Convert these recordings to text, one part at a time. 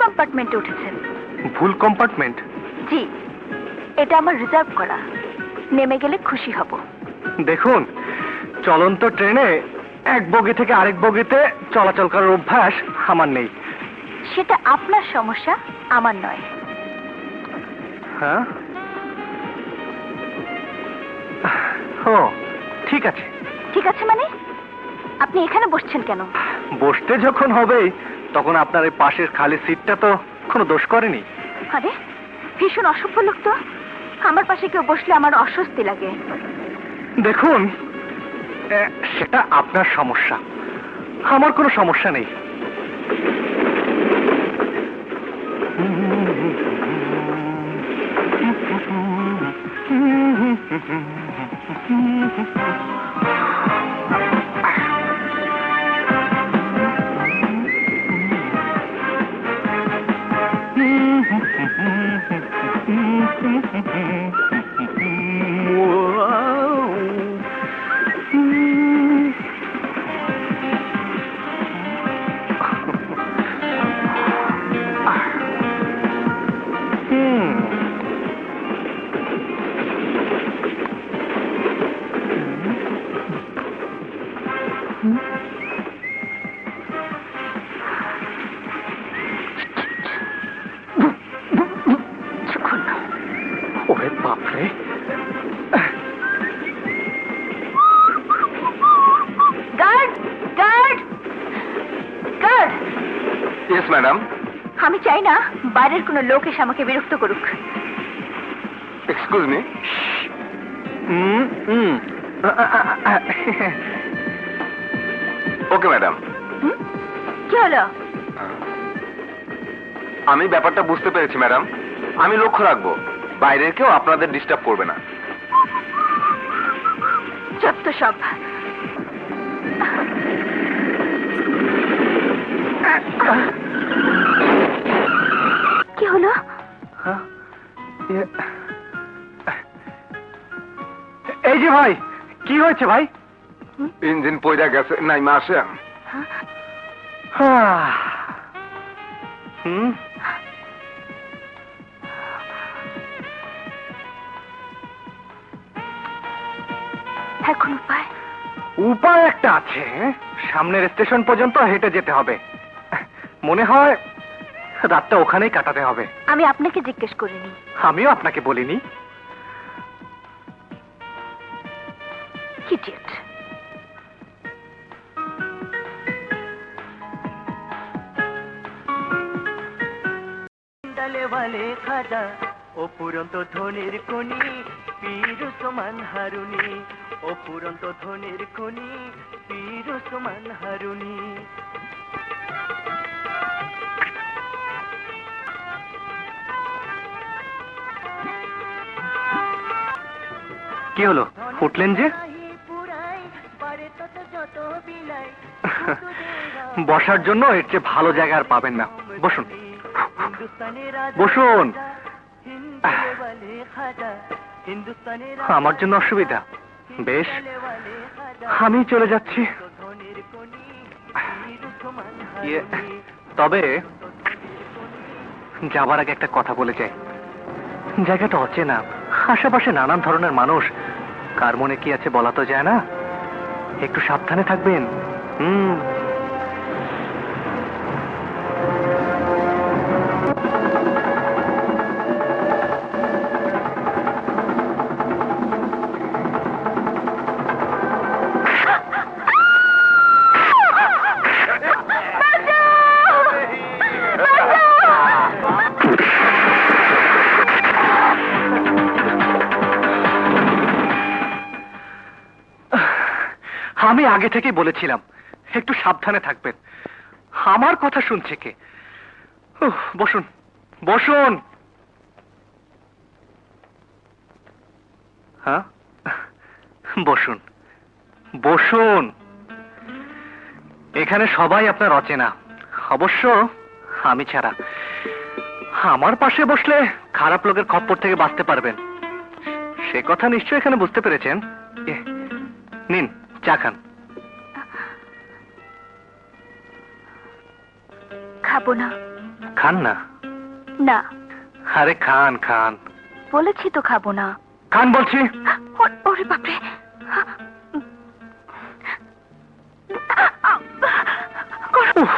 কম্পার্টমেন্টে উঠেছেন। ভুল কম্পার্টমেন্ট? জি, এটা আমার রিজার্ভ করা। নেমে গেলে খুশি হব। দেখুন, চলন্ত ট্রেনে এক বগি থেকে আরেক বগিতে চলাচল করার অভ্যাস আমার নেই। সেটা আপনার সমস্যা, আমার নয়। হ্যাঁ, ও ঠিক আছে। ঠিক আছে মানে? আপনি এখানে বসছেন কেন? বসতে যখন হবেই তখন আপনার এই পাশের খালি সিটটা তো কোনো দোষ করেনি। আরে, ভীষণ অসভ্য লোক তো। আমার পাশে কেউ বসলে আমার অস্বস্তি লাগে। দেখুন, সেটা আপনার সমস্যা, আমার কোনো সমস্যা নেই। ওরে বাপরে! Guard, guard, guard! Yes madam. আমি চাই না বাইরের কোনো লোক এসে আমাকে বিরক্ত করুক। Excuse me. Okay madam. কি হলো? আমি ব্যাপারটা বুঝতে পেরেছি ম্যাডাম। আমি লক্ষ্য রাখবো বাইরের কেউ আপনাদের ডিস্টার্ব করবে না। যত সব। কি হলো? এই যে ভাই, কি হয়েছে ভাই? ইঞ্জিন পয়দা গেছে, নাই মাসে। এখন উপায়? উপায় একটা আছে। সামনের স্টেশন পর্যন্ত হেঁটে যেতে হবে। মনে হয় রাতটা ওখানেই কাটাতে হবে। আমি আপনাকে জিজ্ঞেস করিনি। আমিও আপনাকে বলিনি। ইডিয়েট। ডালেওয়ালে খাজা অপুরন্ত ধনির খনি, পীর উসমান হারুনি। অপুরন্ত ধনির খনি, পীর উসমান হারুনি। কি হলো, উঠলেন যে? বসার জন্য এর চেয়ে ভালো জায়গা আর পাবেন না। বসুন, বসুন। আমার জন্য অসুবিধা? বেশ, আমি চলে যাচ্ছি। তবে যাবার আগে একটা কথা বলে যাই। জায়গাটা অচেনা, আশেপাশে নানান ধরনের মানুষ, কার মনে কি আছে বলা তো যায় না। একটু সাবধানে থাকবেন। আমি আগে থেকেই বলেছিলাম একটু সাবধানে থাকবেন। আমার কথা শুনছে কে? বসুন, বসুন। হ্যাঁ, বসুন, বসুন। এখানে সবাই আপনার অচেনা, অবশ্য আমি ছাড়া। আমার পাশে বসলে খারাপ লোকের খপ্পর থেকে বাঁচতে পারবেন, সে কথা নিশ্চয়ই এখানে বুঝতে পেরেছেন। নিন, চা খান। খাবো না। খান না। না, আরে খান খান, বলেছি তো খাবো না। খান বলছি। ওরে বাপরে, উফ,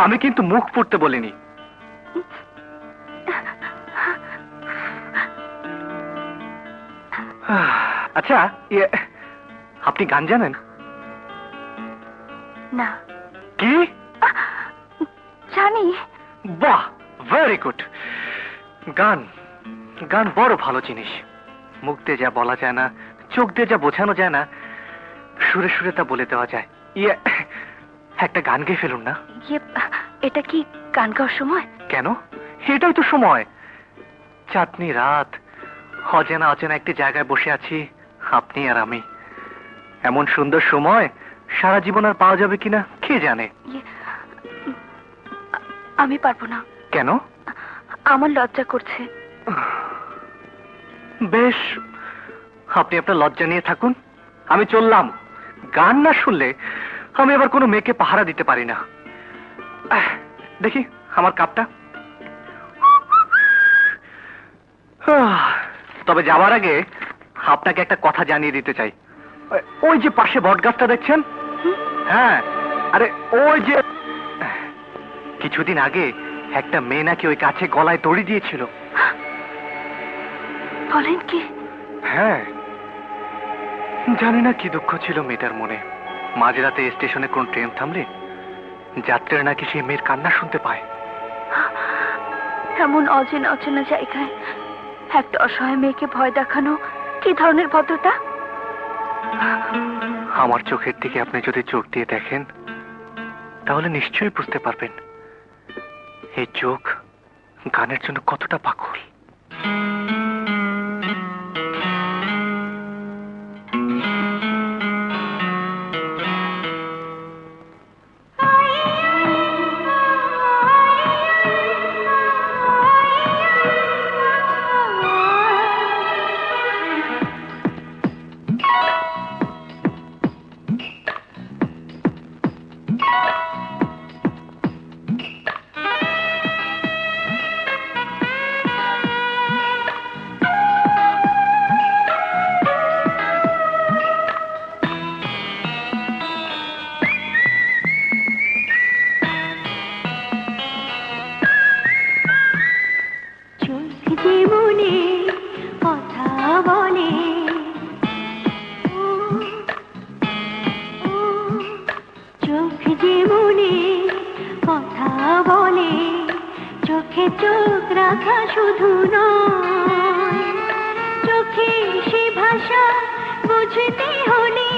আমি কিন্তু মুখ পুড়তে বলিনি। আচ্ছা, আপনি গান জানেন? না। কি? জানি। বাহ, ভেরি গুড। গান, গান বড় ভালো জিনিস। মুখ দিয়ে যা বলা যায় না, চোখ দিয়ে যা বোঝানো যায় না, সুরে সুরে তা বলে দেওয়া যায়। একটা গান গেয়ে ফেলুন না। এটা কি গান গাওয়ার সময়? কেন, এটাই তো সময়। চাঁদনি রাত, অচেনা অচেনা একটি জায়গায় বসে আছি আপনি আর আমি। এমন সুন্দর সময় সারা জীবন আর পাওয়া যাবে কিনা কে জানে। আমি পারবো না। কেন? আমার লজ্জা করছে। বেশ, আপনি আপনার লজ্জা নিয়ে থাকুন, আমি চললাম। গান না শুনলে আমি আবার কোনো মেয়েকে পাহারা দিতে পারি না। দেখি আমার কাপটা। তবে যাওয়ার আগে আপনাকে একটা কথা জানিয়ে দিতে চাই। ওই যে পাশে বটগাছটা দেখছেন? হ্যাঁ, আরে ওই যে কিছুদিন আগে একটা মেয়ে নাকি ওই কাছে গলায় দড়ি দিয়েছিল। বলেন কি? হ্যাঁ, জানি না কি দুঃখ ছিল মেয়েটার মনে। মাঝরাতে স্টেশনে কোন ট্রেন থামলে যাত্রীরা নাকি সেই মেয়ের কান্না শুনতে পায়। এমন অচেনা অচেনা জায়গায় একটা অসহায় মেয়েকে ভয় দেখানো কি ধরনের ভদ্রতা? আমার চোখের দিকে আপনি যদি চোখ দিয়ে দেখেন তাহলে নিশ্চয়ই বুঝতে পারবেন এই চোখ গানের জন্য কতটা পাগল। চোখ রাখা শুধু নয়, চোখে সে ভাষা বুঝতে হলে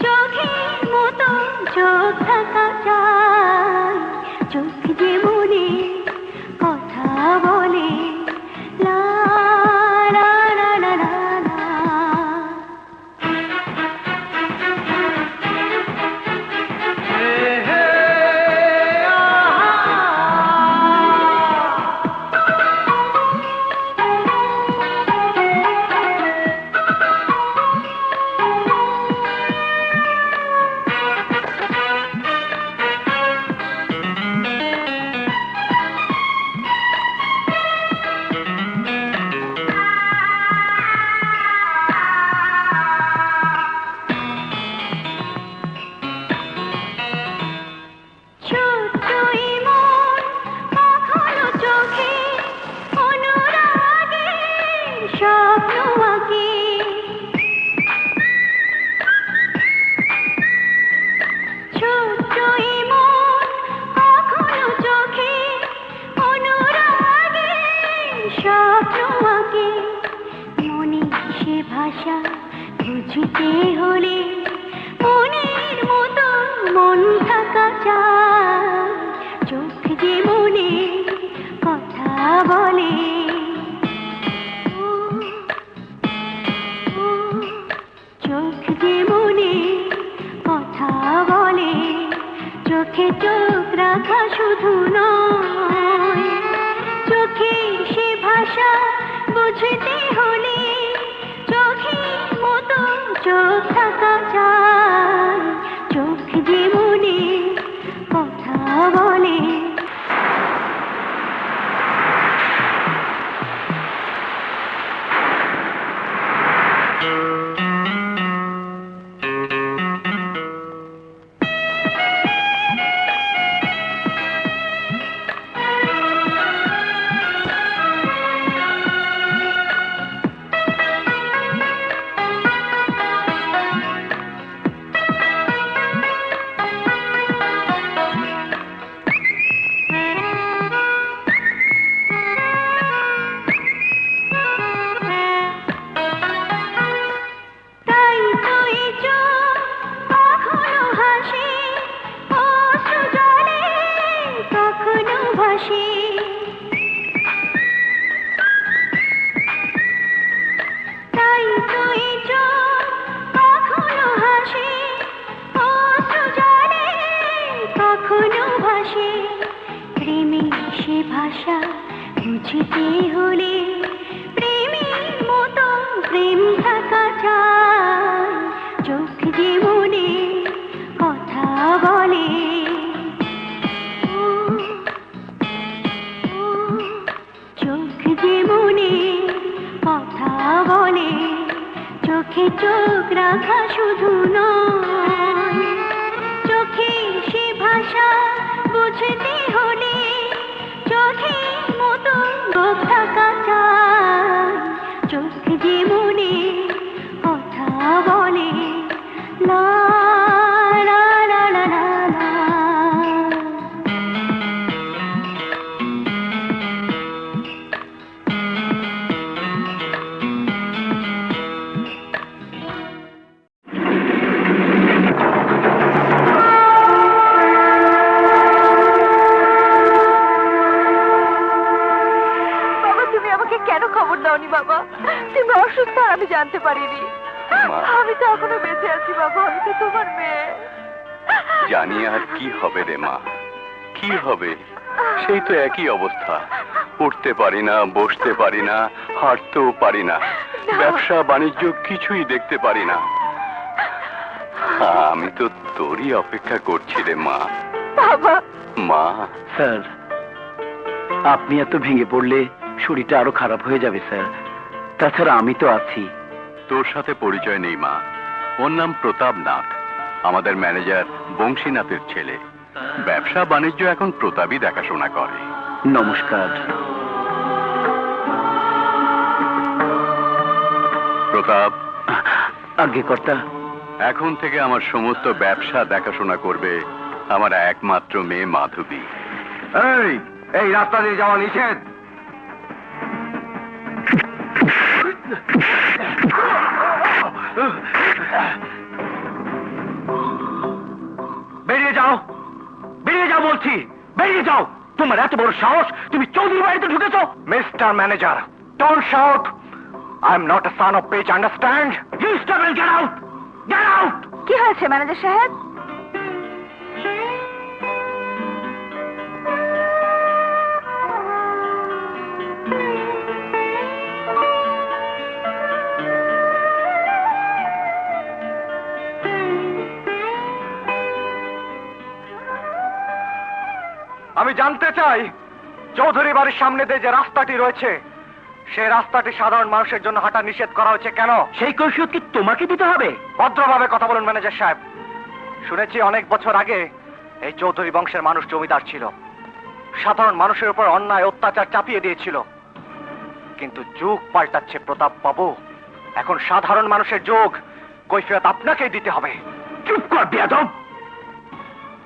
চোখের মতো চোখ থাকা চাই। চোখ যে মনে কথা বলে, লা লা লা লা লা লা। ভাষা বুঝতে হলে মনের মতো মন থাকা চাই। চোখ যে মনে কথা বলে, চোখ যে মনে কথা বলে, চোখে চোখ রাখা শুধু নয়, চোখে সে ভাষা বুঝতে হলে চোখের মতো চোখ থাকা চাই। চোখ যে মনে কথা বলে। সে ভাষা বুঝতে হলে প্রেমের মতো প্রেম থাকা চাই চোখ যে মনে কথা বলে চোখ যে মনে কথা বলে চোখে চোখ রাখা শুধু নয় চোখে সে ভাষা বুঝতে হলে চোখে মতো লোক থাকা চাই চোখ যে মনে কথা বলে লা লা লা লা লা লা। বাবা তুমি আমাকে কেন খবর দাওনি বাবা তুমি অসুস্থ আর আমি জানতে পারিনি আমি তো এখনো বেঁচে আছি বাবা আমি তো তোমার মেয়ে জানি আর কি হবে রে মা, কি হবে? সেই তো একই অবস্থা, উঠতে পারি না, বসতে পারি না, হাঁটতেও পারি না, ব্যবসা বাণিজ্য কিছুই দেখতে পারি না। আমি তো তোরই অপেক্ষা করছি রে মা। বাবা মা, স্যার, আপনি এত ভেঙে পড়লে শরীরটা আরো খারাপ হয়ে যাবে স্যার। তাছাড়া আমি তো আছি। তোর সাথে পরিচয় নেই মা, ওর নাম প্রতাপ নাথ, আমাদের ম্যানেজার বংশীনাথের ছেলে। ব্যবসা বাণিজ্য এখন প্রতাপই দেখাশোনা করে। নমস্কার। প্রতাপ, আজ্ঞে কর্তা। এখন থেকে আমার সমস্ত ব্যবসা দেখাশোনা করবে আমার একমাত্র মেয়ে মাধবী। এই রাস্তা দিয়ে যাওয়া নিষেধ। বেরিয়ে যাও, বেরিয়ে যাও বলছি, বেরিয়ে যাও। তোমার এত বড় সাহস, তুমি চৌধুরী বাড়িতে ঢুকেছো? Mister manager, don't shout. I am not a son of page, understand? You stop and get out, get out. কি হয়েছে ম্যানেজার সাহেব আমি জানতে চাই চৌধুরী বাড়ির সামনে দিয়ে যে রাস্তাটি রয়েছে সেই রাস্তাটি সাধারণ মানুষের জন্য হাঁটা নিষেধ করা হয়েছে কেন? সেই কৈফিয়ত কি তোমাকে দিতে হবে? ভদ্রভাবে কথা বলুন ম্যানেজার সাহেব। শুনেছি অনেক বছর আগে এই চৌধুরী বংশের মানুষ জমিদার ছিল, সাধারণ মানুষের উপর অন্যায় অত্যাচার চাপিয়ে দিয়েছিল। কিন্তু যুগ পাল্টাচ্ছে প্রতাপ বাবু, এখন সাধারণ মানুষের যুগ, কৈফিয়ত আপনাকেই দিতে হবে। চুপ কর বেয়াদব।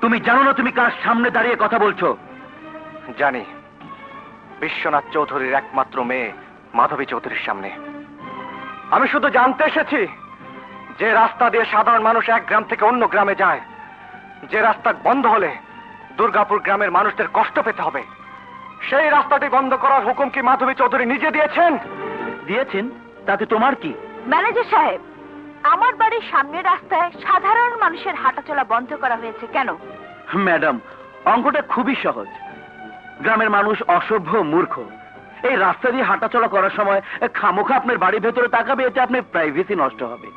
তুমি জানো না তুমি কার সামনে দাঁড়িয়ে কথা বলছো? জানি, বিশ্বনাথ চৌধুরীর একমাত্র মেয়ে মাধবী চৌধুরীর সামনে। আমি শুধু জানতে এসেছি যে রাস্তা দিয়ে সাধারণ মানুষ এক গ্রাম থেকে অন্য গ্রামে যায়, যে রাস্তা বন্ধ হলে দুর্গাপুর গ্রামের মানুষদের কষ্ট পেতে হবে, সেই রাস্তাটি বন্ধ করার হুকুম কি মাধবী চৌধুরী নিজে দিয়েছেন? দিয়েছেন? তাতে তোমার কি? ম্যানেজার সাহেব আমার বাড়ির সামনের রাস্তায় সাধারণ মানুষের হাঁটাচলা বন্ধ করা হয়েছে কেন? ম্যাডাম, অঙ্কটা খুবই সহজ। গ্রামের মানুষ অসভ্য, মূর্খ। এই রাস্তা দিয়ে হাঁটাচলা করার সময় খামোখা আপনার বাড়ির ভেতরে তাকাবে, এতে আপনার প্রাইভেসি নষ্ট হবে।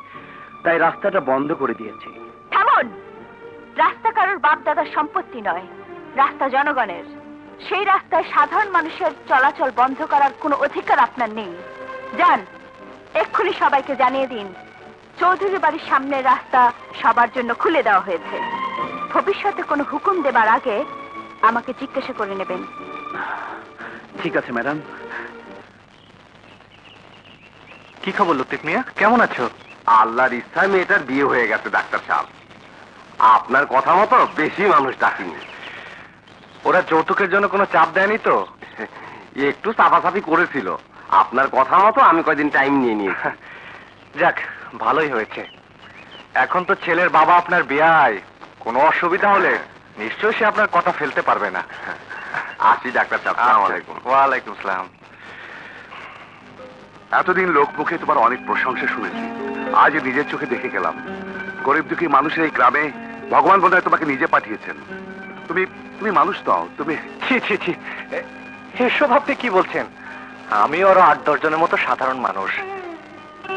তাই রাস্তাটা বন্ধ করে দিয়েছে। থামুন, রাস্তা কারোর বাপ দাদার সম্পত্তি নয়, রাস্তা জনগণের। সেই রাস্তায় সাধারণ মানুষের চলাচল বন্ধ করার কোনো অধিকার আপনার নেই। যান, এক্ষুনি সবাইকে জানিয়ে দিন চৌধুরী বাড়ির সামনের রাস্তা সবার জন্য খুলে দেওয়া হয়েছে। ভবিষ্যতে কোনো হুকুম দেবার আগে আমাকে জিজ্ঞাসা করে নেবেন। ঠিক আছে ম্যাডাম। কি খবর লতিফ মিয়া, কেমন আছো? আল্লাহর ইচ্ছায় মেয়েটার বিয়ে হয়ে গেছে ডাক্তার সাহেব। আপনার কথা মতো বেশি মানুষ ডাকিনি। ওরা যৌতুকের জন্য কোনো চাপ দেয়নি তো? একটু চাপাচাপি করেছিল, আপনার কথা মতো আমি কয়দিন টাইম নিয়ে নিয়েছি। যাক, ভালোই হয়েছে। এখন তো ছেলের বাবা আপনার বিয়ায়, কোনো অসুবিধা হলে নিশ্চয়ই সে আপনার কথা ফেলতে পারবে না। আসি ডাক্তার সাহেব, আসসালামু আলাইকুম। ওয়ালাইকুম আসসালাম। এতদিন লোক মুখে তোমার অনেক প্রশংসা শুনেছি, আজ নিজের চোখে দেখে গেলাম। গরিব দুঃখী মানুষের এই গ্রামে ভগবান বোধহয় তোমাকে নিজে পাঠিয়েছেন। তুমি তুমি মানুষ নও, তুমি ছি ছি ছি, এসব আপনি কি বলছেন? আমি আরো 8-10 জনের মতো সাধারণ মানুষ,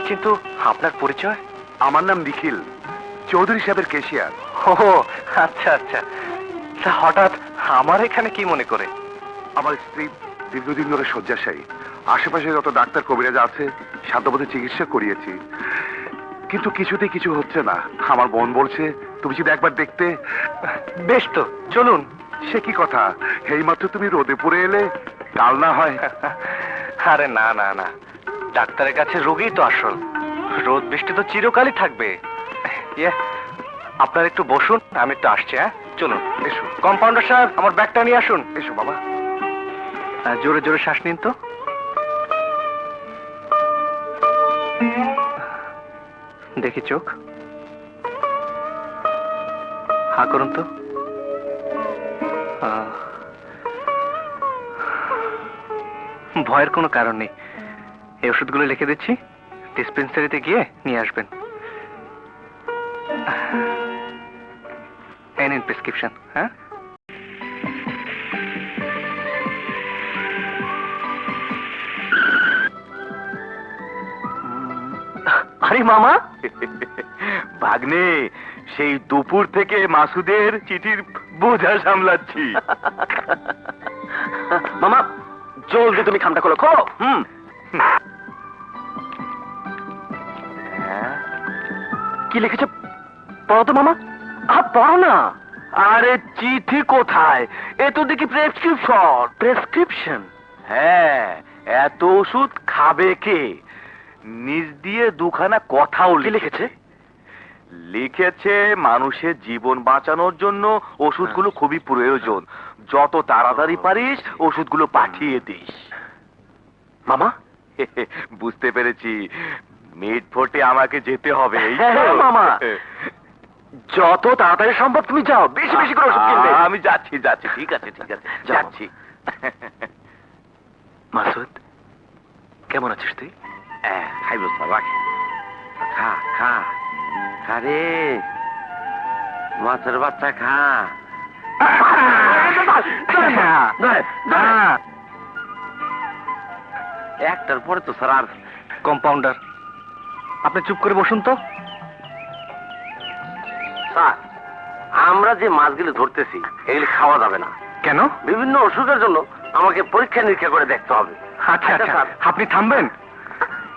কিন্তু আপনার পরিচয়? আমার নাম নিখিল, চৌধুরী সাহেবের কেশিয়ার। ও আচ্ছা আচ্ছা, তা হঠাৎ আমার এখানে কি মনে করে? আমার স্ত্রী দীর্ঘদিন ধরে শয্যাশায়ী। আশেপাশে যত ডাক্তার কবিরাজ আছে সাধ্যমতো চিকিৎসা করিয়েছি, কিন্তু কিছুতেই কিছু হচ্ছে না। আমার বোন বলছে তুমি যদি একবার দেখতে। বেশ তো, চলুন। সে কি কথা, এইমাত্র তুমি রোদে পড়ে এলে, কাল না হয়? আরে না না না, ডাক্তারের কাছে রোগী তো আসল, রোদ বৃষ্টি তো চিরকালই থাকবে। ইয়ে, আপনার একটু বসুন, আমি একটু আসছি। হ্যাঁ চলুন। এসো কম্পাউন্ডার সাহেব, আমার ব্যাগটা নিয়ে আসুন। এসো বাবা। জোরে জোরে শ্বাস নিন তো। দেখি চোখ, হা করুন তো। ভয়ের কোনো কারণ নেই, এই ওষুধগুলো লিখে দিচ্ছি, ডিসপেন্সারিতে গিয়ে নিয়ে আসবেন। এই নিন প্রেসক্রিপশন। হ্যাঁ, আরে মামা। ভাগ্নে, সেই দুপুর থেকে মাসুদের চিঠির বোঝা সামলাচ্ছি। মামা, জলদি তুমি খামটা খোলো, খোলো। কি লিখেছে পড়ো তো মামা। পড়ো না। আরে চিঠি কোথায়, এ তো দেখি প্রেসক্রিপশন। প্রেসক্রিপশন? হ্যাঁ, এত ওষুধ খাবে কে? নিজ দিয়ে দুখানা কথাও লিখেছে। লিখেছে মানুষের জীবন বাঁচানোর জন্য ওষুধগুলো খুবই প্রয়োজন, যত তাড়াতাড়ি পারিস ওষুধগুলো পাঠিয়ে দিস। মামা, বুঝতে পেরেছি, মিট ফোর্টে আমাকে যেতে হবে। মামা, যত তাড়াতাড়ি সম্ভব তুমি যাও, বেশি বেশি করে ওষুধ কিনবে। আমি যাচ্ছি যাচ্ছি, ঠিক আছে ঠিক আছে, যাচ্ছি। মাসুদ, কেমন আছিস তুই? খাইব রাখ, খা খা খা রে, মাছের বাচ্চা খা। একটার পরে তো স্যার আর। কম্পাউন্ডার, আপনি চুপ করে বসুন তো। স্যার, আমরা যে মাছগুলো ধরতেছি এগুলি খাওয়া যাবে না। কেন? বিভিন্ন ওষুধের জন্য আমাকে পরীক্ষা নিরীক্ষা করে দেখতে হবে। আচ্ছা আচ্ছা, আপনি থামবেন।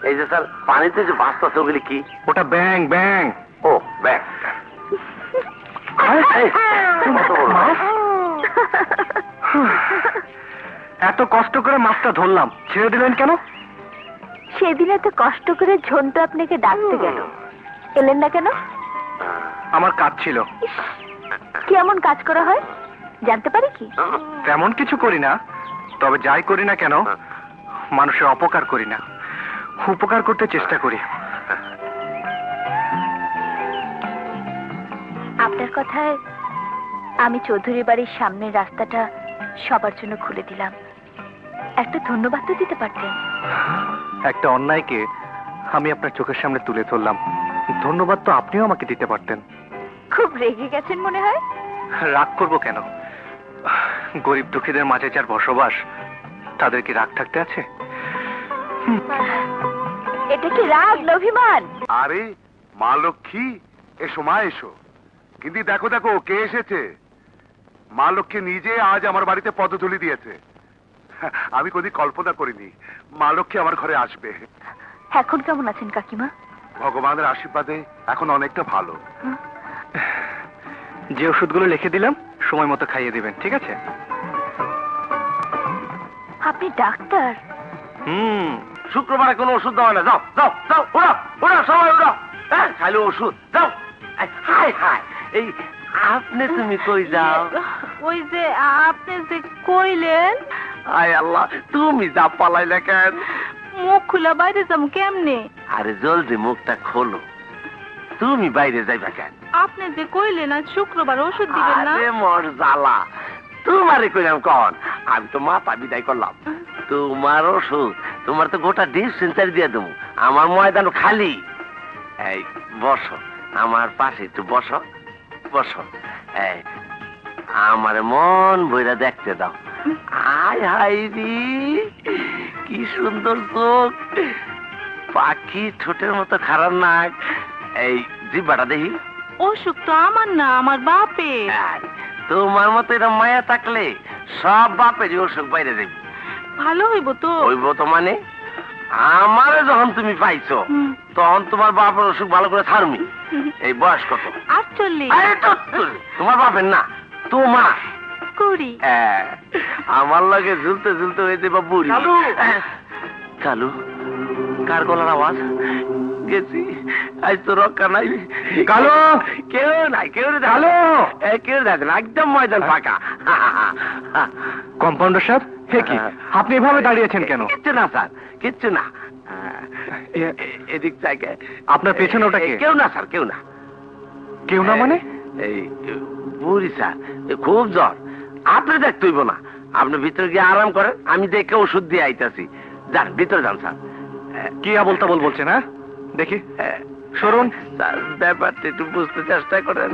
এই যে স্যার, পানিতে যে ভাসতেছে ওগুলি কি? ওটা ব্যাং ব্যাং। ও, ব্যাগ। এত কষ্ট করে মাছটা ধরলাম, ছেড়ে দিলেন কেন? সেদিন এত কষ্ট করে ঝন্টু আপনাকে ডাকতে গেল, এলেন না কেন? আমার কাজ ছিল। কেমন কাজ করা হয় জানতে পারি কি? তেমন কিছু করি না, তবে যাই করি না কেন মানুষের অপকার করি না, উপকার করতে চেষ্টা করি। আপনার কথায় আমি চৌধুরী বাড়ির সামনের রাস্তাটা সবার জন্য খুলে দিলাম। একটা ধন্যবাদ তো দিতে পারতেন। একটা অন্যায়কে আমি আপনার চোখের সামনে তুলে ধরলাম, ধন্যবাদ তো আপনিও আমাকে দিতে পারতেন। খুব রেগে গেছেন মনে হয়। রাগ করবো কেন? গরিব দুঃখীদের মাঝে যার বসবাস, তাদের কি রাগ থাকতে আছে? এটা কি রাগ, অভিমান? আরে মা লক্ষ্মী, এসো মা এসো। কিন্তু দেখো দেখো কে এসেছে। মা লক্ষ্মী নিজে আজ আমার বাড়িতে পদধূলি দিয়েছে। আমি কোনদিন কল্পনা করিনি মা লক্ষ্মী আমার ঘরে আসবে। এখন কেমন আছেন কাকিমা? ভগবানের আশীর্বাদে এখন অনেকটা ভালো। যে ওষুধগুলো লিখে দিলাম সময় মতো খাইয়ে দিবেন, ঠিক আছে? আপনি ডাক্তার? শুক্রবারে কোনো ওষুধ দেওয়া না। যাও যাও যাও, ওরা ওরা সবাই ওরা। হ্যাঁ, খাইলে ওষুধ যাও। হাই হাই, এই আপনি তুমি কই যাও? ওই যে আপনি যে কইলেন। আয় আল্লাহ, তুমি যা পালাইলে কেন? মুখ খুলে বাইরে যাবো কেমনে? আরে জলদি মুখটা খোলো, তুমি বাইরে যাইবা কেন? আপনি যে কইলেন আজ শুক্রবার ওষুধ দিবেন না। আরে মোর জ্বালা, তোমারে কইলাম কন? আমি তো মাথা বিদায় করলাম। তোমার ওষুধ, তোমার তো গোটা ডিসপেন্সারি দিয়ে দেবো, আমার ময়দান খালি। এই বসো, আমার পাশে একটু বসো বসো। এই আমার মন বইরা দেখতে দাও। আয় হাই রে, কি সুন্দর চোখ, পাখি ঠোঁটের মতো খারাপ নাক, এই জিব্বাটা দেখি। অসুখ তো আমার না, আমার বাপের। আয়, তোমার মতো এরকম মায়া থাকলে সব বাপেরই অসুখ বাইরে দেবে। ভালো হইব তো। হইব তো মানে, আমারে যখন তুমি পাইছো তখন তোমার বাপের অসুখ ভালো করে ছাড়মি। এই বয়স কত? 48 আরে তোর, তোমার বাপের না, তোমার। কুড়ি। আমার লাগে ঝুলতে ঝুলতে হয়ে যাবা বুড়ি। কালু, কার গলার আওয়াজ? গেছি, আজ তো রক্ষা নাই। কালু! কেউ নাই, কেউ নেই। কালু! কেউ দেখে না, একদম ময়দান ফাঁকা। কম্পাউন্ডার সাহেব, হে কি আপনি এভাবে দাঁড়িয়েছেন কেন? কিচ্ছু না স্যার, কিচ্ছু না। এদিক থেকে আপনার পেছনে ওটা কে? কেউ না স্যার, কেউ না। কেউ না মানে? এই বুড়ি স্যার, খুব জ্বর। আপনি দেখতে হইব না, আপনি ভিতরে গিয়ে আরাম করেন, আমি দেখে ওষুধ দিয়ে আইতাছি। যান ভিতরে যান স্যার। কি আবল তাবল বলছেন? হ্যাঁ দেখি, সরুন। স্যার ব্যাপারটা একটু বুঝতে চেষ্টা করেন।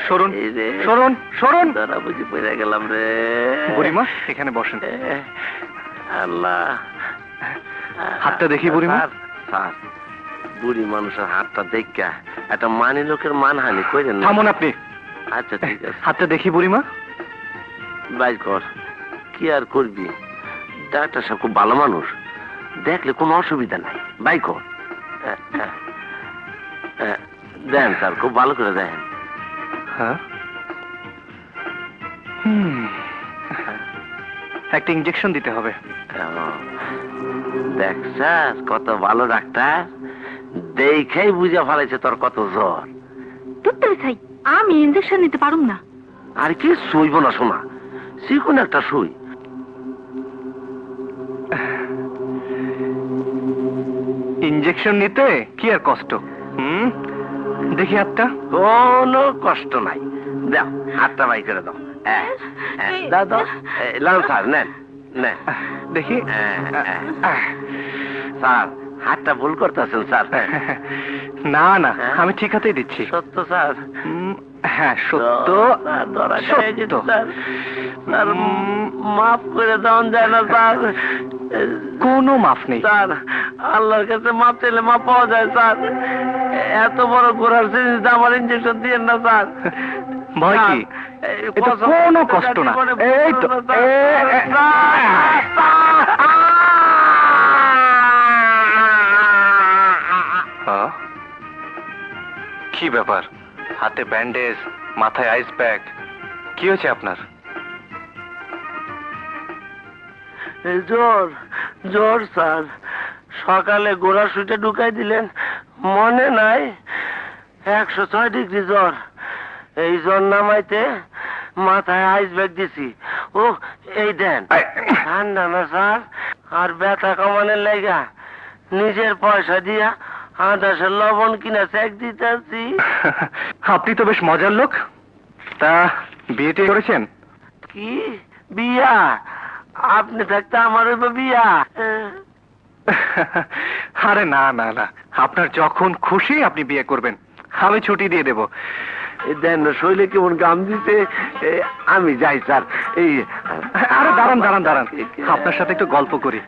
সরুন, এই রে, সরুন, সরুন। ধরা বুঝি পড়ে গেলাম রে। বুড়িমা এখানে বসেন। আল্লাহ, হাতটা দেখি বুড়িমা। স্যার, স্যার, বুড়ি মানুষের হাতটা দেখা একটা মানি লোকের মানহানি করেন না। থামুন আপনি। আচ্ছা ঠিক আছে, হাতটা দেখি বুড়িমা। বাই কর। কি আর করবি, ডাক্তার সাহেব খুব ভালো মানুষ, দেখলে কোনো অসুবিধা নাই। বাই কর। দেন স্যার, খুব ভালো করে দেখেন। হ্যাঁ, একটা ইঞ্জেকশন দিতে হবে। দেখ স্যার, কত ভালো ডাক্তার, দেখেই বুঝে ফেলাইছে তোর কত জ্বর। তুই চাই আমি ইনজেকশন নিতে পারুম না। আর কি শুইব না শোনা, শিখুন একটা শুই। ইঞ্জেকশন নিতে কি আর কষ্ট? দেখি হাতটা। কোনো কষ্ট নাই, দাও হাতটা বাই করে দাও। দাও দাও, লাল স্যার নেন নেন। দেখি। স্যার হাতটা ভুল করতেছেন স্যার। না না, আমি ঠিক হাতেই দিচ্ছি। সত্য স্যার। হ্যাঁ সত্য, সত্য। স্যার মাফ করে দেওয়া যায় না স্যার? কোনো মাফ নেই স্যার, আল্লাহর কাছে মাপ চাইলে মাপ পাওয়া যায় স্যার। এত বড় ঘোড়ার জিনিস আমার ইঞ্জেকশন দিয়ে না স্যার। ভয় কি? এটা কোনো কষ্ট না। এই তো কি ব্যাপার? হাতে ব্যান্ডেজ, মাথায় আইস প্যাক, কি হয়েছে আপনার? জ্বর, জ্বর স্যার। সকালে গোড়া সুইটে ঢুকাই দিলেন, মনে নাই? 106 ডিগ্রি জ্বর। এই জ্বর নামাইতে মাথায় আইস ব্যাগ দিছি। ও এই দেন, ঠান্ডা না স্যার, আর ব্যথা কমানোর লেগা নিজের পয়সা দিয়া 10 লবণ কিনা চেক দিতেছি। আপনি তো বেশ মজার লোক। তা বিয়েটি করেছেন? কি বিয়া? আপনি থাকতে আমার বিয়া? আরে না না না, আপনার যখন খুশি আপনি বিয়ে করবেন, আমি ছুটি দিয়ে দেব। দেন শৈলে কেমন গাম দিতে। আমি যাই স্যার। এই আরে দাঁড়ান দাঁড়ান দাঁড়ান, আপনার সাথে একটু গল্প করি।